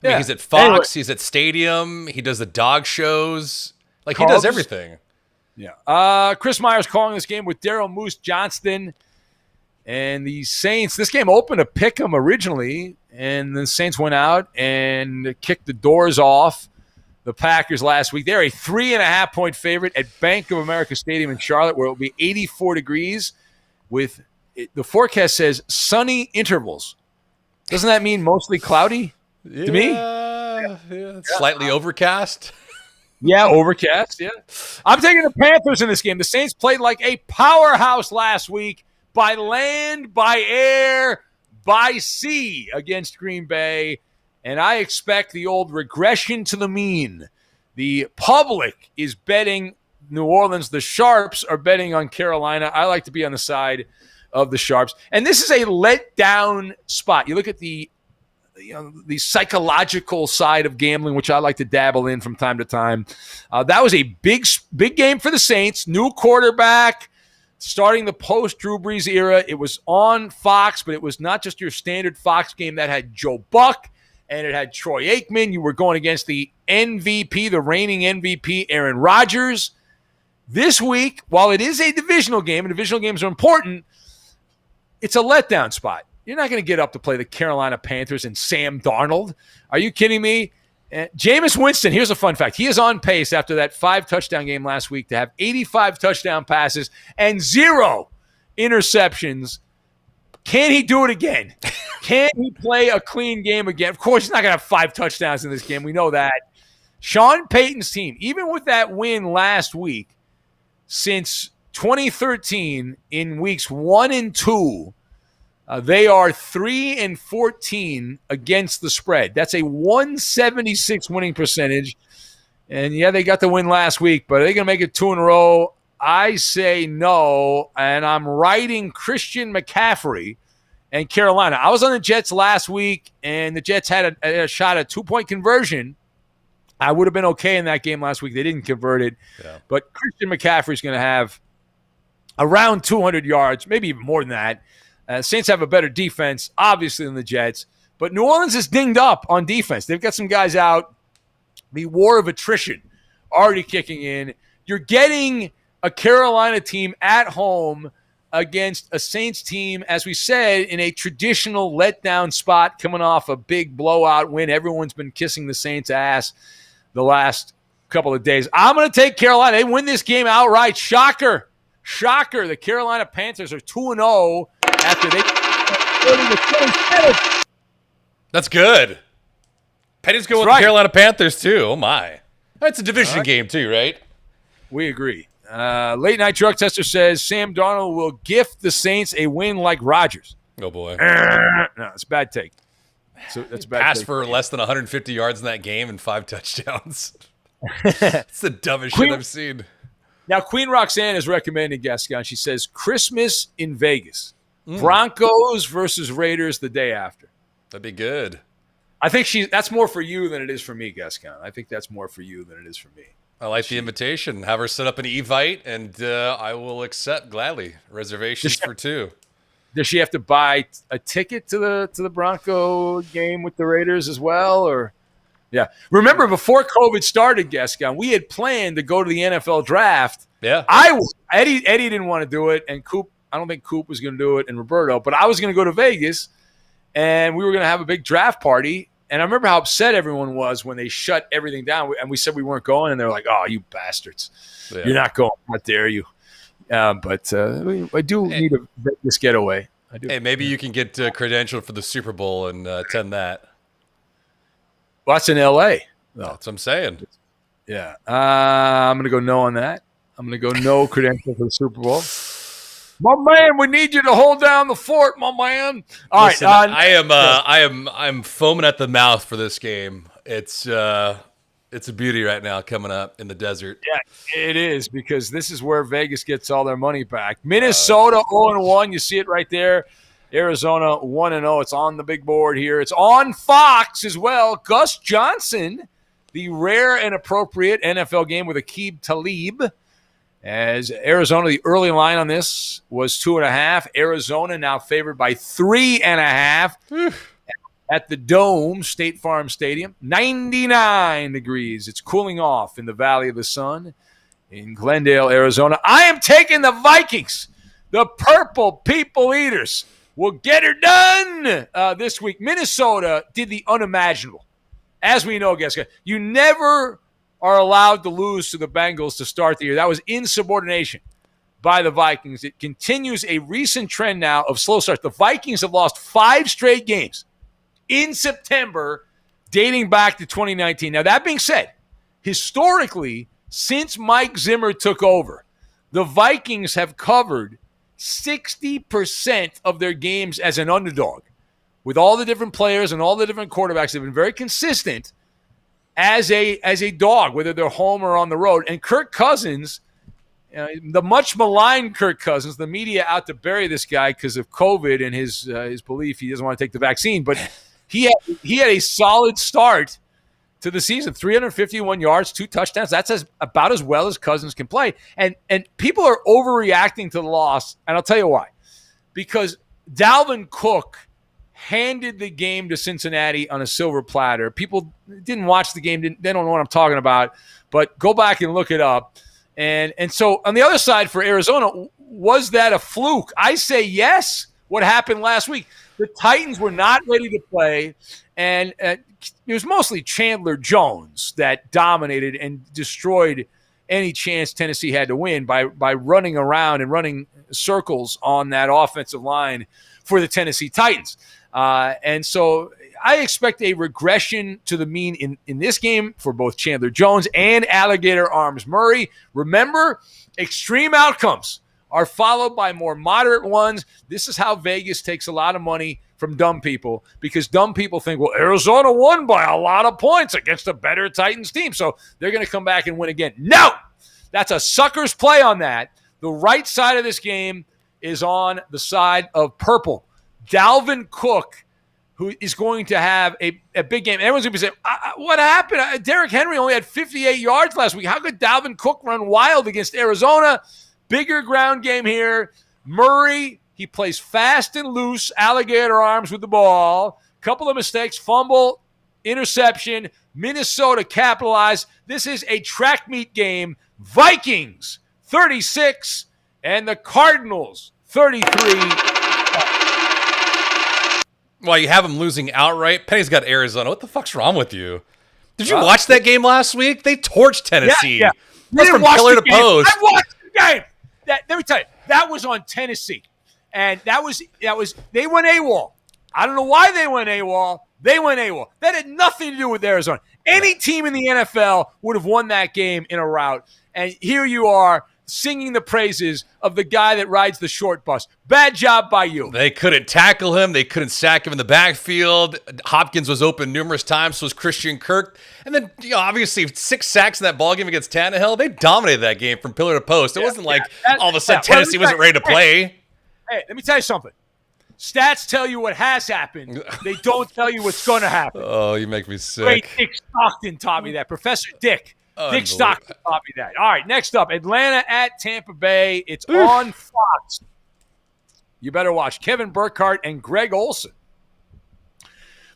I mean, he's at Fox. Anyway. He's at Stadium. He does the dog shows. Like, he does everything. Yeah. Chris Myers calling this game with Daryl Moose Johnston. And the Saints, this game opened to pick 'em originally, and the Saints went out and kicked the doors off the Packers last week. They're a 3.5-point favorite at Bank of America Stadium in Charlotte, where it will be 84 degrees with the forecast says sunny intervals. Doesn't that mean mostly cloudy to me? Yeah. Slightly overcast. Yeah, overcast, yeah. I'm taking the Panthers in this game. The Saints played like a powerhouse last week by land, by air, by sea against Green Bay, and I expect the old regression to the mean. The public is betting New Orleans. The Sharps are betting on Carolina. I like to be on the side of the Sharps. And this is a letdown spot. You look at the psychological side of gambling, which I like to dabble in from time to time. That was a big game for the Saints. New quarterback, starting the post-Drew Brees era. It was on Fox, but it was not just your standard Fox game. That had Joe Buck, and it had Troy Aikman. You were going against the MVP, the reigning MVP, Aaron Rodgers. This week, while it is a divisional game, and divisional games are important, it's a letdown spot. You're not going to get up to play the Carolina Panthers and Sam Darnold. Are you kidding me? Jameis Winston, here's a fun fact. He is on pace after that 5-touchdown game last week to have 85 touchdown passes and 0 interceptions. Can he do it again? Can he play a clean game again? Of course, he's not going to have 5 touchdowns in this game. We know that. Sean Payton's team, even with that win last week, since 2013 in weeks 1 and 2, they are 3-14 against the spread. That's a 176 winning percentage. And yeah, they got the win last week, but are they going to make it 2 in a row? I say no, and I'm riding Christian McCaffrey and Carolina. I was on the Jets last week, and the Jets had a shot at 2-point conversion. I would have been okay in that game last week. They didn't convert it. Yeah. But Christian McCaffrey is going to have around 200 yards, maybe even more than that. Saints have a better defense, obviously, than the Jets. But New Orleans is dinged up on defense. They've got some guys out. The war of attrition already kicking in. You're getting a Carolina team at home against a Saints team, as we said, in a traditional letdown spot, coming off a big blowout win. Everyone's been kissing the Saints' ass the last couple of days. I'm going to take Carolina. They win this game outright. Shocker. The Carolina Panthers are 2-0 after they. That's good. Petty's going with the Carolina Panthers, too. Oh, my. That's a division game, too, right? We agree. Late Night Drug Tester says Sam Darnold will gift the Saints a win like Rodgers. Oh, boy. No, it's a bad take. That's a bad Pass take. for less than 150 yards in that game and 5 touchdowns. It's the dumbest shit I've seen. Now, Queen Roxanne is recommending Gascon. She says Christmas in Vegas. Broncos versus Raiders the day after. That'd be good. I think that's more for you than it is for me, Gascon. I think that's more for you than it is for me. I like the invitation. Have her set up an Evite, and I will accept gladly. Reservations for 2. Does she have to buy a ticket to the Bronco game with the Raiders as well, or? Yeah. Remember, before COVID started, Gascon, we had planned to go to the NFL draft. Yeah. Eddie didn't want to do it, and Coop. I don't think Coop was going to do it, and Roberto. But I was going to go to Vegas, and we were going to have a big draft party. And I remember how upset everyone was when they shut everything down, and we said we weren't going, and they're like, "Oh, you bastards! Yeah. You're not going. How dare you?" But I do need a Vegas getaway. I do. Hey, maybe you can get credentialed for the Super Bowl and attend that. Well, that's in L.A. That's what I'm saying. Yeah. I'm going to go no on that. I'm going to go no credential for the Super Bowl. My man, we need you to hold down the fort, my man. All Listen, right. I'm foaming at the mouth for this game. It's a beauty right now coming up in the desert. Yeah, it is, because this is where Vegas gets all their money back. Minnesota 0-1. You see it right there. Arizona 1-0. It's on the big board here. It's on Fox as well. Gus Johnson, the rare and appropriate NFL game with Aqib Talib. As Arizona, the early line on this was 2.5. Arizona now favored by 3.5 at the Dome, State Farm Stadium. 99 degrees. It's cooling off in the Valley of the Sun in Glendale, Arizona. I am taking the Vikings. The Purple People Eaters will get her done this week. Minnesota did the unimaginable. As we know, guys, you never are allowed to lose to the Bengals to start the year. That was insubordination by the Vikings. It continues a recent trend now of slow starts. The Vikings have lost 5 straight games in September, dating back to 2019. Now, that being said, historically, since Mike Zimmer took over, the Vikings have covered 60% of their games as an underdog. With all the different players and all the different quarterbacks, they've been very consistent as a dog, whether they're home or on the road. And Kirk Cousins, the much maligned Kirk Cousins, the media out to bury this guy because of COVID and his belief he doesn't want to take the vaccine. But he had a solid start to the season, 351 yards, 2 touchdowns. That's about as well as Cousins can play. And people are overreacting to the loss, and I'll tell you why. Because Dalvin Cook handed the game to Cincinnati on a silver platter. People didn't watch the game. They don't know what I'm talking about. But go back and look it up. And so on the other side for Arizona, was that a fluke? I say yes. What happened last week? The Titans were not ready to play. And it was mostly Chandler Jones that dominated and destroyed any chance Tennessee had to win by running around and running circles on that offensive line for the Tennessee Titans. And so I expect a regression to the mean in this game for both Chandler Jones and Alligator Arms Murray. Remember, extreme outcomes are followed by more moderate ones. This is how Vegas takes a lot of money from dumb people, because dumb people think, well, Arizona won by a lot of points against a better Titans team, so they're going to come back and win again. No! That's a sucker's play on that. The right side of this game is on the side of purple. Dalvin Cook, who is going to have a big game. Everyone's going to be saying, what happened? Derrick Henry only had 58 yards last week. How could Dalvin Cook run wild against Arizona? Bigger ground game here. Murray, he plays fast and loose, alligator arms with the ball. Couple of mistakes, fumble, interception. Minnesota capitalized. This is a track meet game. Vikings 36 and the Cardinals 33. Well, you have them losing outright. Penny's got Arizona. What the fuck's wrong with you? Did you watch that game last week? They torched Tennessee. Yeah. That's from pillar to post. I watched the game. Let me tell you, that was on Tennessee. And that was they went AWOL. I don't know why they went AWOL. They went AWOL. That had nothing to do with Arizona. Any team in the NFL would have won that game in a rout. And here you are singing the praises of the guy that rides the short bus. Bad job by you. They couldn't tackle him. They couldn't sack him in the backfield. Hopkins was open numerous times, so was Christian Kirk. And then, obviously, 6 sacks in that ballgame against Tannehill. They dominated that game from pillar to post. It wasn't like all of a sudden Tennessee wasn't ready to play. Hey, let me tell you something. Stats tell you what has happened. They don't tell you what's going to happen. Oh, you make me sick. Great Dick Stockton taught me that. Professor Dick. Dick Stockton taught me that. All right, next up, Atlanta at Tampa Bay. It's on Fox. You better watch Kevin Burkhardt and Greg Olsen.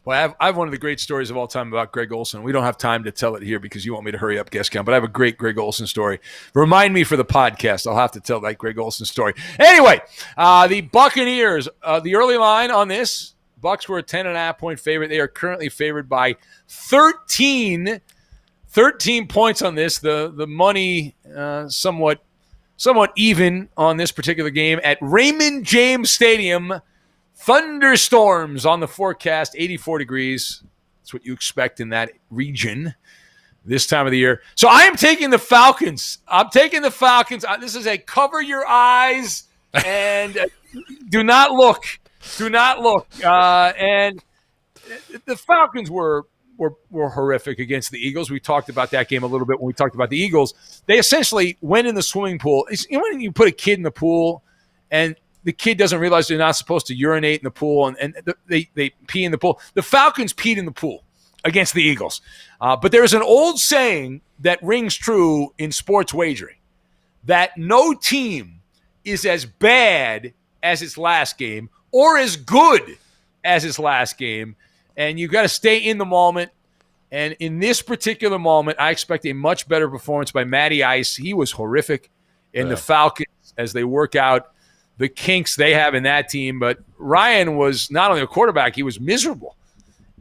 Well, I have one of the great stories of all time about Greg Olsen. We don't have time to tell it here because you want me to hurry up, guest count, but I have a great Greg Olsen story. Remind me for the podcast. I'll have to tell that Greg Olsen story. Anyway, the Buccaneers, the early line on this, Bucs were a 10.5-point favorite. They are currently favored by 13 points on this. The money somewhat even on this particular game at Raymond James Stadium. Thunderstorms on the forecast, 84 degrees. That's what you expect in that region this time of the year. So I am taking the Falcons. I'm taking the Falcons. This is a cover your eyes and do not look. Do not look. And the Falcons were horrific against the Eagles. We talked about that game a little bit when we talked about the Eagles. They essentially went in the swimming pool. You know when you put a kid in the pool and the kid doesn't realize they're not supposed to urinate in the pool and they pee in the pool. The Falcons peed in the pool against the Eagles. But there's an old saying that rings true in sports wagering, that no team is as bad as its last game or as good as its last game. And you got to stay in the moment. And in this particular moment, I expect a much better performance by Matty Ice. He was horrific in the Falcons as they work out the kinks they have in that team. But Ryan was not only a quarterback, he was miserable.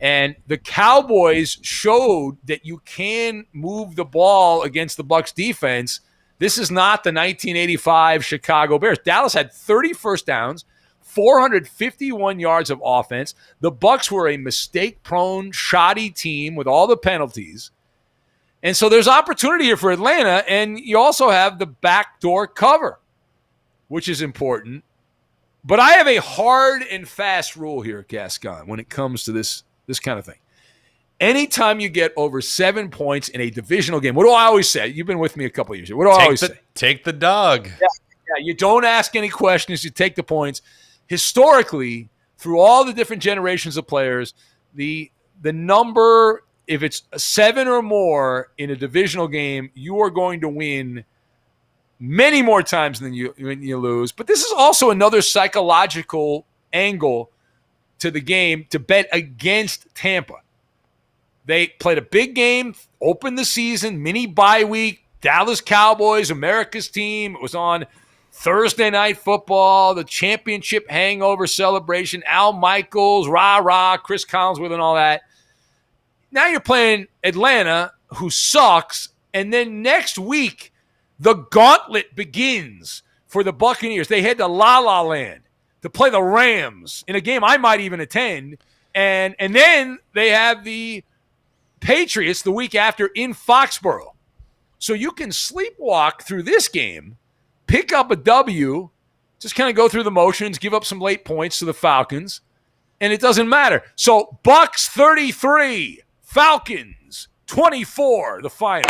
And the Cowboys showed that you can move the ball against the Bucs defense. This is not the 1985 Chicago Bears. Dallas had 30 first downs, 451 yards of offense. The Bucs were a mistake-prone, shoddy team with all the penalties. And so there's opportunity here for Atlanta, and you also have the backdoor cover, which is important. But I have a hard and fast rule here, Gascon, when it comes to this kind of thing. Anytime you get over 7 points in a divisional game, what do I always say? You've been with me a couple of years. What do I always say? Take the dog. Yeah, you don't ask any questions. You take the points. Historically, through all the different generations of players, the number, if it's 7 or more in a divisional game, you are going to win many more times than you lose. But this is also another psychological angle to the game to bet against Tampa. They played a big game, opened the season, mini bye week, Dallas Cowboys, America's team. It was on Thursday Night Football, the championship hangover celebration, Al Michaels, rah-rah, Chris Collinsworth and all that. Now you're playing Atlanta, who sucks, and then next week, the gauntlet begins for the Buccaneers. They head to La La Land to play the Rams in a game I might even attend. And then they have the Patriots the week after in Foxborough. So you can sleepwalk through this game, pick up a W, just kind of go through the motions, give up some late points to the Falcons, and it doesn't matter. So Bucs 33, Falcons 24, the final.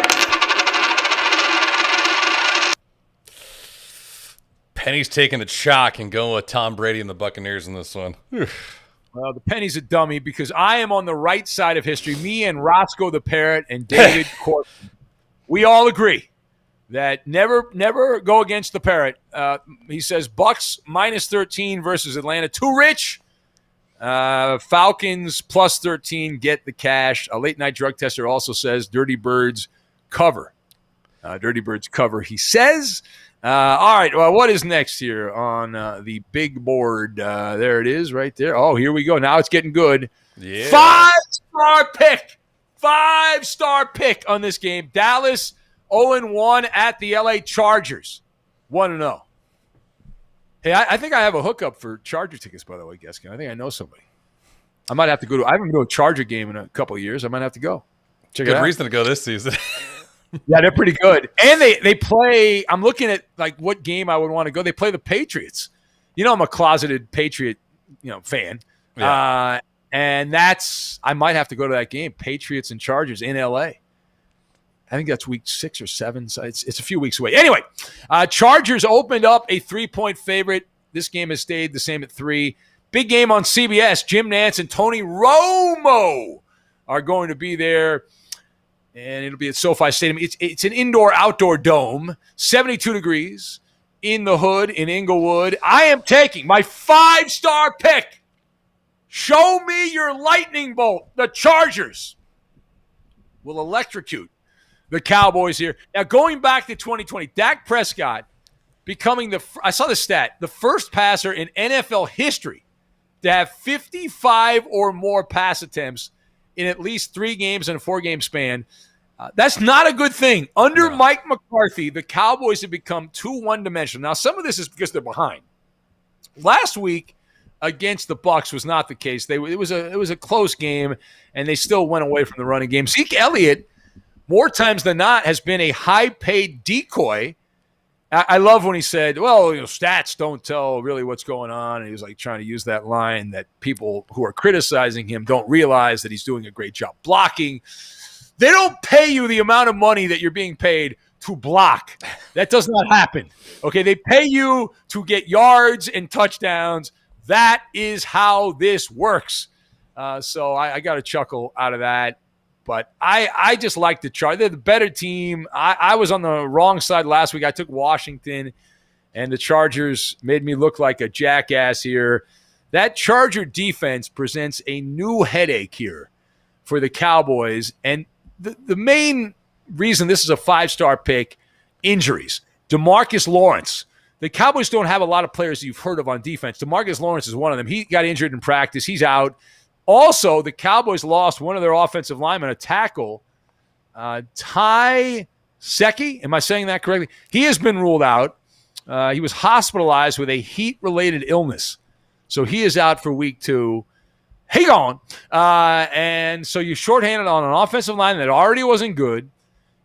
Penny's taking the chalk and going with Tom Brady and the Buccaneers in this one. Well, the Penny's a dummy because I am on the right side of history. Me and Roscoe the Parrot and David Courtney, we all agree that never go against the Parrot. He says Bucs minus 13 versus Atlanta. Too rich. Falcons plus 13, get the cash. A late night drug tester also says Dirty Birds cover. Dirty Birds cover, he says. All right, well, what is next here on the big board? There it is right there. Oh, here we go. Now it's getting good. Yeah. 5-star pick. 5-star pick on this game. Dallas 0-1 at the LA Chargers. 1-0. Hey, I think I have a hookup for Charger tickets, by the way, Gaskin. I think I know somebody. I might have to go to – I haven't been to a Charger game in a couple of years. I might have to go. Check it out. Good reason to go this season. Yeah, they're pretty good. And they play – I'm looking at, like, what game I would want to go. They play the Patriots. You know I'm a closeted Patriot, fan. Yeah. And that's – I might have to go to that game, Patriots and Chargers in L.A. I think that's week 6 or 7. So it's a few weeks away. Anyway, Chargers opened up a 3-point favorite. This game has stayed the same at 3. Big game on CBS. Jim Nantz and Tony Romo are going to be there. And it'll be at SoFi Stadium. It's an indoor-outdoor dome, 72 degrees in the hood in Inglewood. I am taking my 5-star pick. Show me your lightning bolt. The Chargers will electrocute the Cowboys here. Now, going back to 2020, Dak Prescott becoming I saw the stat, the first passer in NFL history to have 55 or more pass attempts in at least 3 games in a 4-game span. That's not a good thing. Under Mike McCarthy, the Cowboys have become too one-dimensional. Now, some of this is because they're behind. Last week, against the Bucs was not the case. It was a close game, and they still went away from the running game. Zeke Elliott, more times than not, has been a high-paid decoy. I love when he said, well, stats don't tell really what's going on. And he was like trying to use that line that people who are criticizing him don't realize that he's doing a great job blocking. They don't pay you the amount of money that you're being paid to block. That does not happen. Okay, they pay you to get yards and touchdowns. That is how this works. So I got a chuckle out of that. But I just like the Chargers. They're the better team. I was on the wrong side last week. I took Washington, and the Chargers made me look like a jackass here. That Charger defense presents a new headache here for the Cowboys. And the main reason this is a 5-star pick, injuries. DeMarcus Lawrence. The Cowboys don't have a lot of players you've heard of on defense. DeMarcus Lawrence is one of them. He got injured in practice. He's out. Also, the Cowboys lost one of their offensive linemen, a tackle, Ty Secchi. Am I saying that correctly? He has been ruled out. He was hospitalized with a heat-related illness. So he is out for week 2. He gone. And so you're shorthanded on an offensive line that already wasn't good.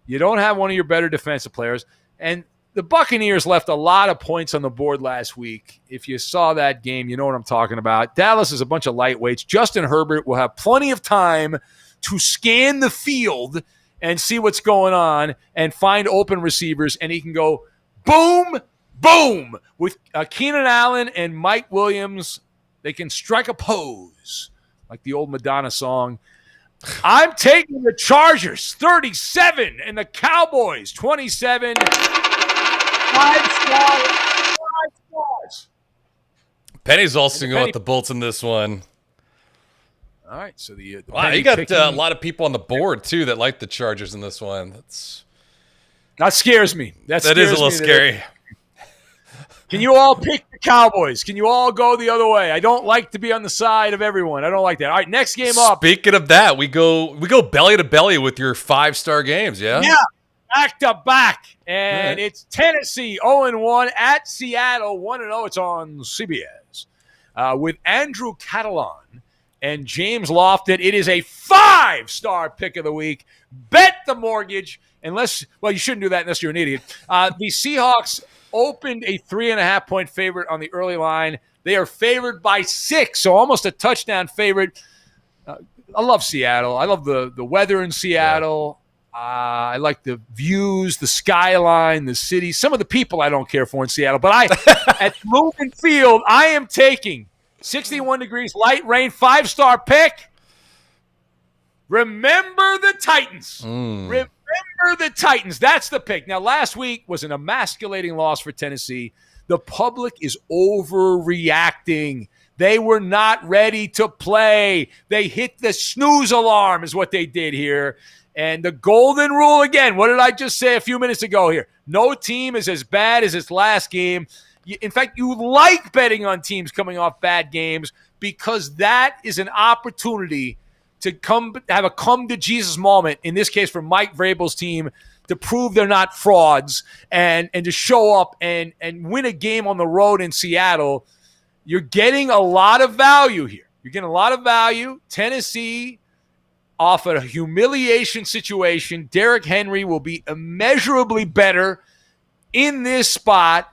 You don't have one of your better defensive players. And the Buccaneers left a lot of points on the board last week. If you saw that game, you know what I'm talking about. Dallas is a bunch of lightweights. Justin Herbert will have plenty of time to scan the field and see what's going on and find open receivers, and he can go boom, boom. With Keenan Allen and Mike Williams, they can strike a pose like the old Madonna song. I'm taking the Chargers 37 and the Cowboys 27. 5 stars. Penny's also going with the Bolts in this one. All right, so the wow, you got a lot of people on the board too that like the Chargers in this one. That scares me. That is a little scary. Can you all pick the Cowboys? Can you all go the other way? I don't like to be on the side of everyone. I don't like that. All right, next game up. Speaking of that, we go belly to belly with your 5-star games. Yeah. Yeah. Back to back, and It's Tennessee 0-1 at Seattle 1-0. It's on CBS with Andrew Catalan and James Lofton. It is a 5-star pick of the week. Bet the mortgage, you shouldn't do that unless you're an idiot. The Seahawks opened a 3.5-point favorite on the early line. They are favored by 6, so almost a touchdown favorite. I love Seattle. I love the weather in Seattle. Yeah. I like the views, the skyline, the city. Some of the people I don't care for in Seattle. But at Lumen Field, I am taking 61 degrees, light rain, 5-star pick. Remember the Titans. Remember the Titans. That's the pick. Now, last week was an emasculating loss for Tennessee. The public is overreacting. They were not ready to play. They hit the snooze alarm is what they did here. And the golden rule again, what did I just say a few minutes ago here? No team is as bad as its last game. In fact, you like betting on teams coming off bad games because that is an opportunity to have a come-to-Jesus moment, in this case for Mike Vrabel's team, to prove they're not frauds and to show up and win a game on the road in Seattle. You're getting a lot of value here. You're getting a lot of value. Tennessee off a humiliation situation. Derrick Henry will be immeasurably better in this spot.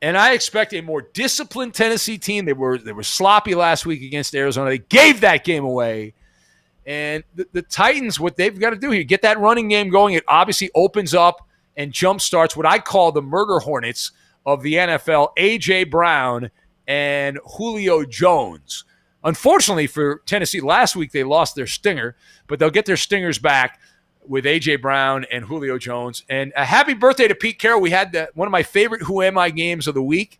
And I expect a more disciplined Tennessee team. They were sloppy last week against Arizona. They gave that game away. And the Titans, what they've got to do here, get that running game going. It obviously opens up and jumpstarts what I call the murder hornets of the NFL, A.J. Brown and Julio Jones. Unfortunately for Tennessee, last week they lost their stinger, but they'll get their stingers back with A.J. Brown and Julio Jones. And a happy birthday to Pete Carroll. We had one of my favorite Who Am I games of the week.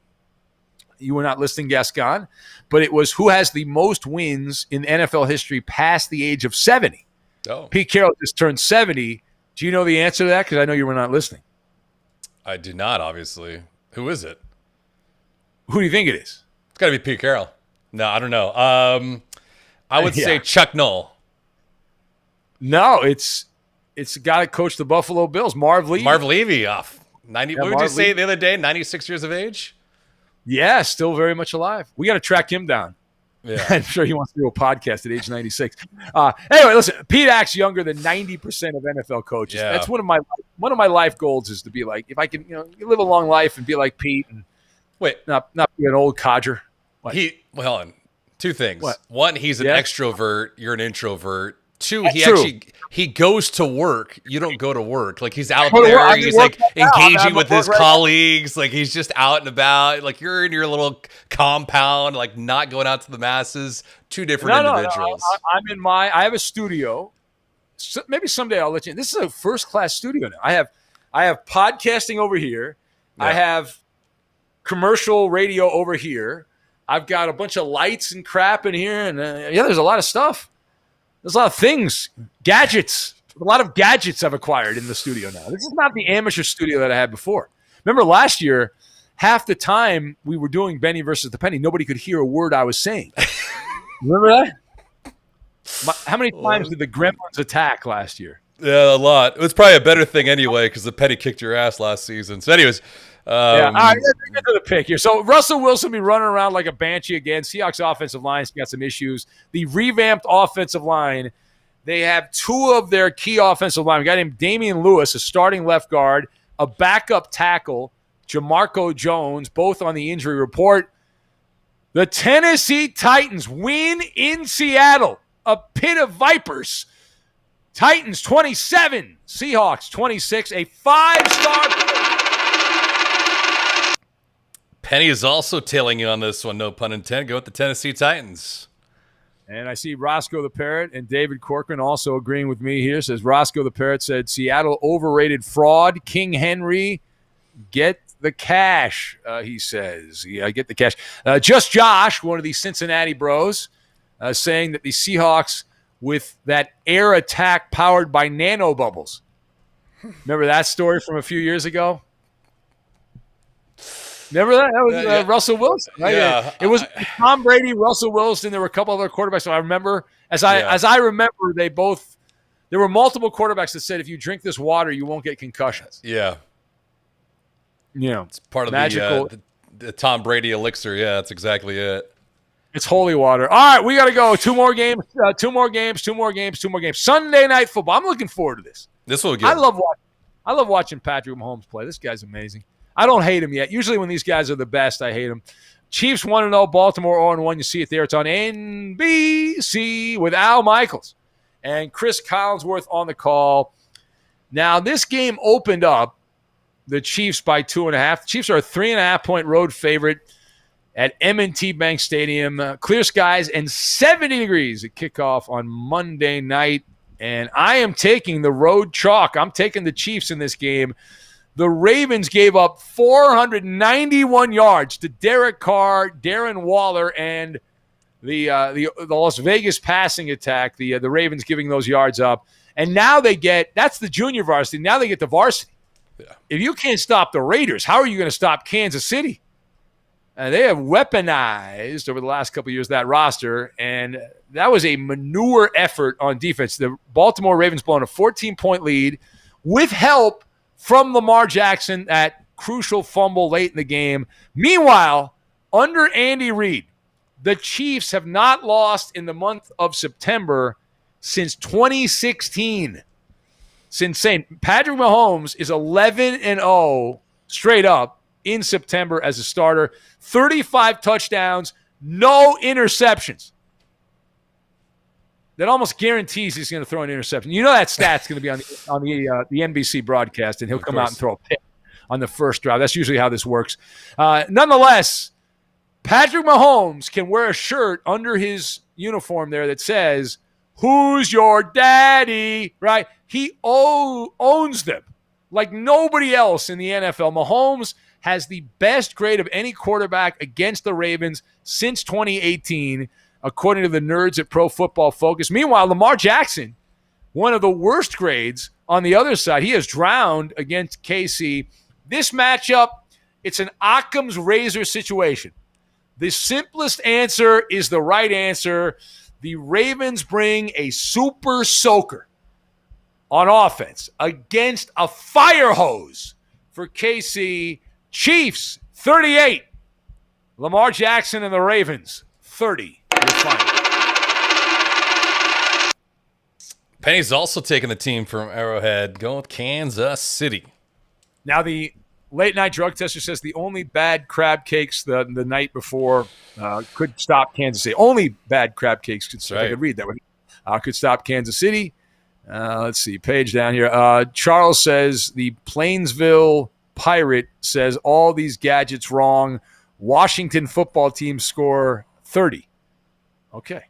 You were not listening, Gascon, but it was who has the most wins in NFL history past the age of 70. Oh. Pete Carroll just turned 70. Do you know the answer to that? Because I know you were not listening. I do not, obviously. Who is it? Who do you think it is? It's got to be Pete Carroll. No, I don't know. I would say Chuck Noll. No, it's the guy that coached the Buffalo Bills, Marv Levy. Marv Levy off 90. What did you say the other day? 96 years of age. Yeah, still very much alive. We got to track him down. Yeah. I'm sure he wants to do a podcast at age 96. Anyway, listen, Pete Ack's younger than 90% of NFL coaches. Yeah. That's one of my life goals is to be like, if I can, live a long life and be like Pete and not be an old codger. Hold on. Two things. What? One, he's an extrovert. You're an introvert. Two, That's he goes to work. You don't go to work. Like he's out there. He's like engaging with his colleagues. Like he's just out and about. Like you're in your little compound, like not going out to the masses. Two different individuals. No, I have a studio. So maybe someday I'll let you in. This is a first class studio now. I have podcasting over here. Yeah. I have commercial radio over here. I've got a bunch of lights and crap in here. And there's a lot of stuff. There's a lot of things, gadgets, a lot of gadgets I've acquired in the studio now. This is not the amateur studio that I had before. Remember last year, half the time we were doing Benny versus the Penny, nobody could hear a word I was saying. Remember that? How many times did the Gremlins attack last year? Yeah, a lot. It was probably a better thing anyway because the Penny kicked your ass last season. So anyways. All right, let's get to the pick here. So Russell Wilson be running around like a banshee again. Seahawks offensive line's got some issues. The revamped offensive line, they have two of their key offensive line. A guy named Damian Lewis, a starting left guard, a backup tackle, Jamarco Jones, both on the injury report. The Tennessee Titans win in Seattle, a pit of vipers. Titans 27, Seahawks 26, a 5-star. Penny is also tailing you on this one, no pun intended. Go with the Tennessee Titans. And I see Roscoe the Parrot and David Corcoran also agreeing with me here. Says Roscoe the Parrot said, Seattle overrated fraud. King Henry, get the cash, he says. Yeah, get the cash. Just Josh, one of these Cincinnati bros, saying that the Seahawks with that air attack powered by nanobubbles. Remember that story from a few years ago? Remember that? That was Russell Wilson, right? Yeah. It was Tom Brady, Russell Wilson. There were a couple other quarterbacks. So I remember, as I remember, there were multiple quarterbacks that said, if you drink this water, you won't get concussions. Yeah. It's part of magical, the Tom Brady elixir. Yeah, that's exactly it. It's holy water. All right, we got to go. Two more games. Sunday Night Football. I'm looking forward to this. This will get. I love watching Patrick Mahomes play. This guy's amazing. I don't hate him yet. Usually when these guys are the best, I hate them. Chiefs 1-0, Baltimore 0-1. You see it there. It's on NBC with Al Michaels and Chris Collinsworth on the call. Now, this game opened up the Chiefs by 2.5. The Chiefs are a 3.5-point road favorite at M&T Bank Stadium. Clear skies and 70 degrees at kickoff on Monday night. And I am taking the road chalk. I'm taking the Chiefs in this game. The Ravens gave up 491 yards to Derek Carr, Darren Waller, and the Las Vegas passing attack. The Ravens giving those yards up. And now that's the junior varsity. Now they get the varsity. Yeah. If you can't stop the Raiders, how are you going to stop Kansas City? They have weaponized over the last couple of years that roster, and that was a manure effort on defense. The Baltimore Ravens blown a 14-point lead with help from Lamar Jackson, that crucial fumble late in the game. Meanwhile, under Andy Reid, the Chiefs have not lost in the month of September since 2016. It's insane. Patrick Mahomes is 11-0 straight up in September as a starter. 35 touchdowns, no interceptions. That almost guarantees he's going to throw an interception. You know that stat's going to be on the NBC broadcast, and he'll come out and throw a pick on the first drive. That's usually how this works. Nonetheless, Patrick Mahomes can wear a shirt under his uniform there that says, "Who's your daddy?" Right? He owns them like nobody else in the NFL. Mahomes has the best grade of any quarterback against the Ravens since 2018. According to the nerds at Pro Football Focus. Meanwhile, Lamar Jackson, one of the worst grades on the other side. He has drowned against KC. This matchup, it's an Occam's razor situation. The simplest answer is the right answer. The Ravens bring a super soaker on offense against a fire hose for KC. Chiefs 38, Lamar Jackson and the Ravens, 30. Your final. Penny's also taking the team from Arrowhead, going with Kansas City. Now, the late-night drug tester says the only bad crab cakes the night before could stop Kansas City. Only bad crab cakes could stop. Right. I could read that one. Could stop Kansas City. Let's see. Page down here. Charles says the Plainsville Pirate says all these gadgets wrong. Washington football team score 30. Okay.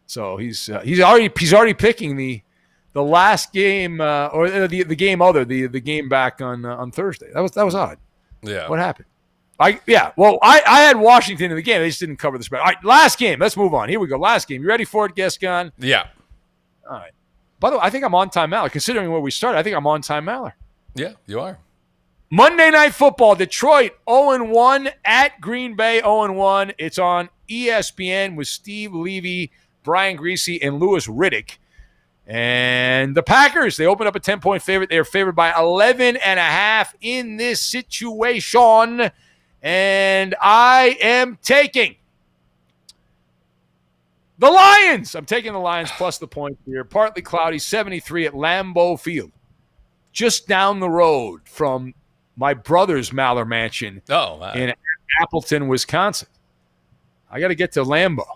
So he's already picking the last game or the game the game back on Thursday. That was odd. Yeah. What happened? I had Washington in the game. They just didn't cover the spread. All right, last game. Let's move on. Here we go. Last game. You ready for it, Gascon? Yeah. All right. By the way, I think I'm on time Maller. Considering where we started, I think I'm on time Maller. Yeah, you are. Monday Night Football, Detroit 0-1 at Green Bay 0-1. It's on ESPN with Steve Levy, Brian Griese, and Louis Riddick. And the Packers, they opened up a 10-point favorite. They are favored by 11.5 in this situation. And I am taking the Lions. I'm taking the Lions plus the point here. Partly cloudy, 73 at Lambeau Field. Just down the road from my brother's Maller Mansion in Appleton, Wisconsin. I got to get to Lambeau.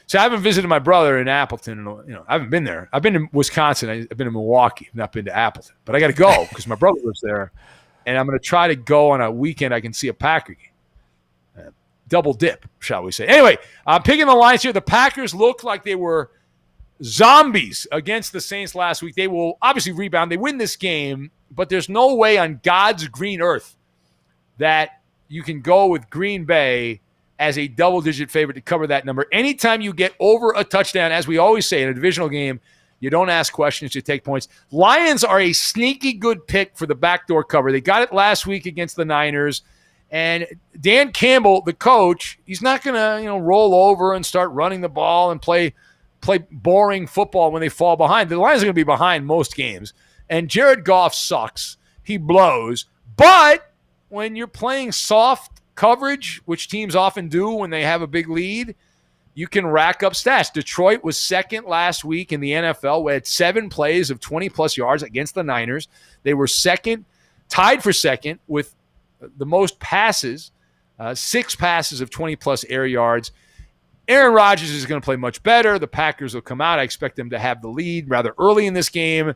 So I haven't visited my brother in Appleton. I haven't been there. I've been to Wisconsin. I've been to Milwaukee. I've not been to Appleton. But I got to go because my brother lives there. And I'm going to try to go on a weekend I can see a Packer game. Double dip, shall we say. Anyway, I'm picking the Lions here. The Packers look like they were zombies against the Saints last week. They will obviously rebound. They win this game, but there's no way on God's green earth that you can go with Green Bay as a double-digit favorite to cover that number. Anytime you get over a touchdown, as we always say in a divisional game, you don't ask questions, you take points. Lions are a sneaky good pick for the backdoor cover. They got it last week against the Niners. And Dan Campbell, the coach, he's not going to roll over and start running the ball and play boring football when they fall behind. The Lions are going to be behind most games. And Jared Goff sucks. He blows. But when you're playing soft coverage, which teams often do when they have a big lead, you can rack up stats. Detroit was second last week in the NFL. We had 7 plays of 20-plus yards against the Niners. They were second, tied for second with the most passes, 6 passes of 20-plus air yards. Aaron Rodgers is going to play much better. The Packers will come out. I expect them to have the lead rather early in this game.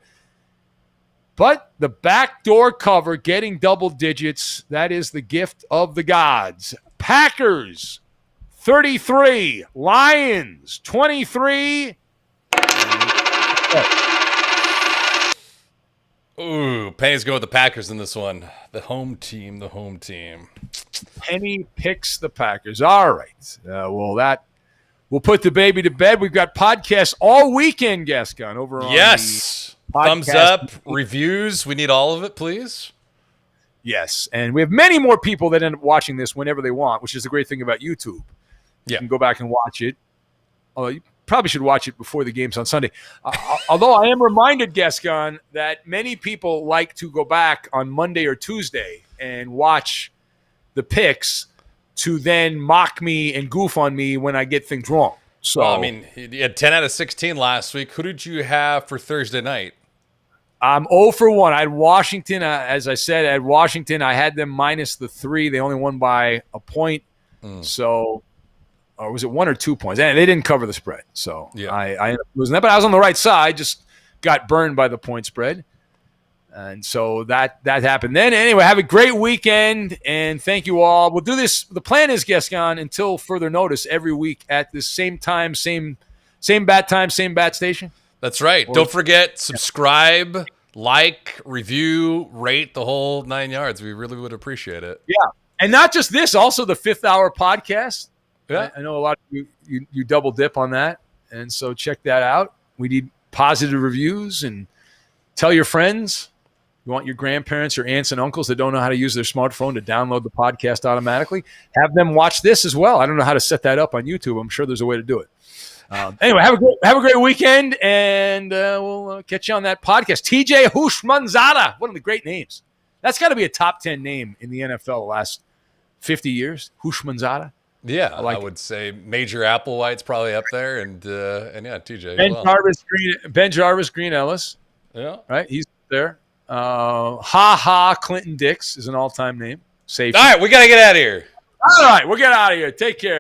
But the backdoor cover, getting double digits, that is the gift of the gods. Packers, 33. Lions, 23. Ooh, Penny's going with the Packers in this one. The home team. Penny picks the Packers. All right. We'll put the baby to bed. We've got podcasts all weekend, Gascon, over on Yes. Thumbs up, reviews. We need all of it, please. Yes. And we have many more people that end up watching this whenever they want, which is the great thing about YouTube. You can go back and watch it. You probably should watch it before the games on Sunday. Although I am reminded, Gascon, that many people like to go back on Monday or Tuesday and watch the picks to then mock me and goof on me when I get things wrong. So, well, you had 10 out of 16 last week. Who did you have for Thursday night? I'm 0 for 1. I had Washington. As I said, I had Washington. I had them minus the 3. They only won by a point. So, or was it 1 or 2 points? And they didn't cover the spread. So, I ended up losing that. But I was on the right side. Just got burned by the point spread. And so that happened then. Anyway, have a great weekend, and thank you all. We'll do this. The plan is, Gascon, until further notice, every week at the same time, same bat time, same bat station. That's right. Don't forget, subscribe, like, review, rate the whole 9 yards. We really would appreciate it. Yeah, and not just this, also the 5th Hour podcast. Yeah, I know a lot of you double dip on that, and so check that out. We need positive reviews, and tell your friends. You want your grandparents or aunts and uncles that don't know how to use their smartphone to download the podcast automatically, have them watch this as well. I don't know how to set that up on YouTube. I'm sure there's a way to do it. Anyway, have a great weekend, and we'll catch you on that podcast. TJ Houshmandzadeh, one of the great names. That's got to be a top 10 name in the NFL the last 50 years. Hushmanzada. Yeah, like I would say Major Applewhite's probably up there, and yeah, TJ. Ben Well. Jarvis, Green Ellis. Yeah. Right, he's there. Clinton Dix is an all-time name. Safety. All right, we got to get out of here. All right, we'll get out of here. Take care.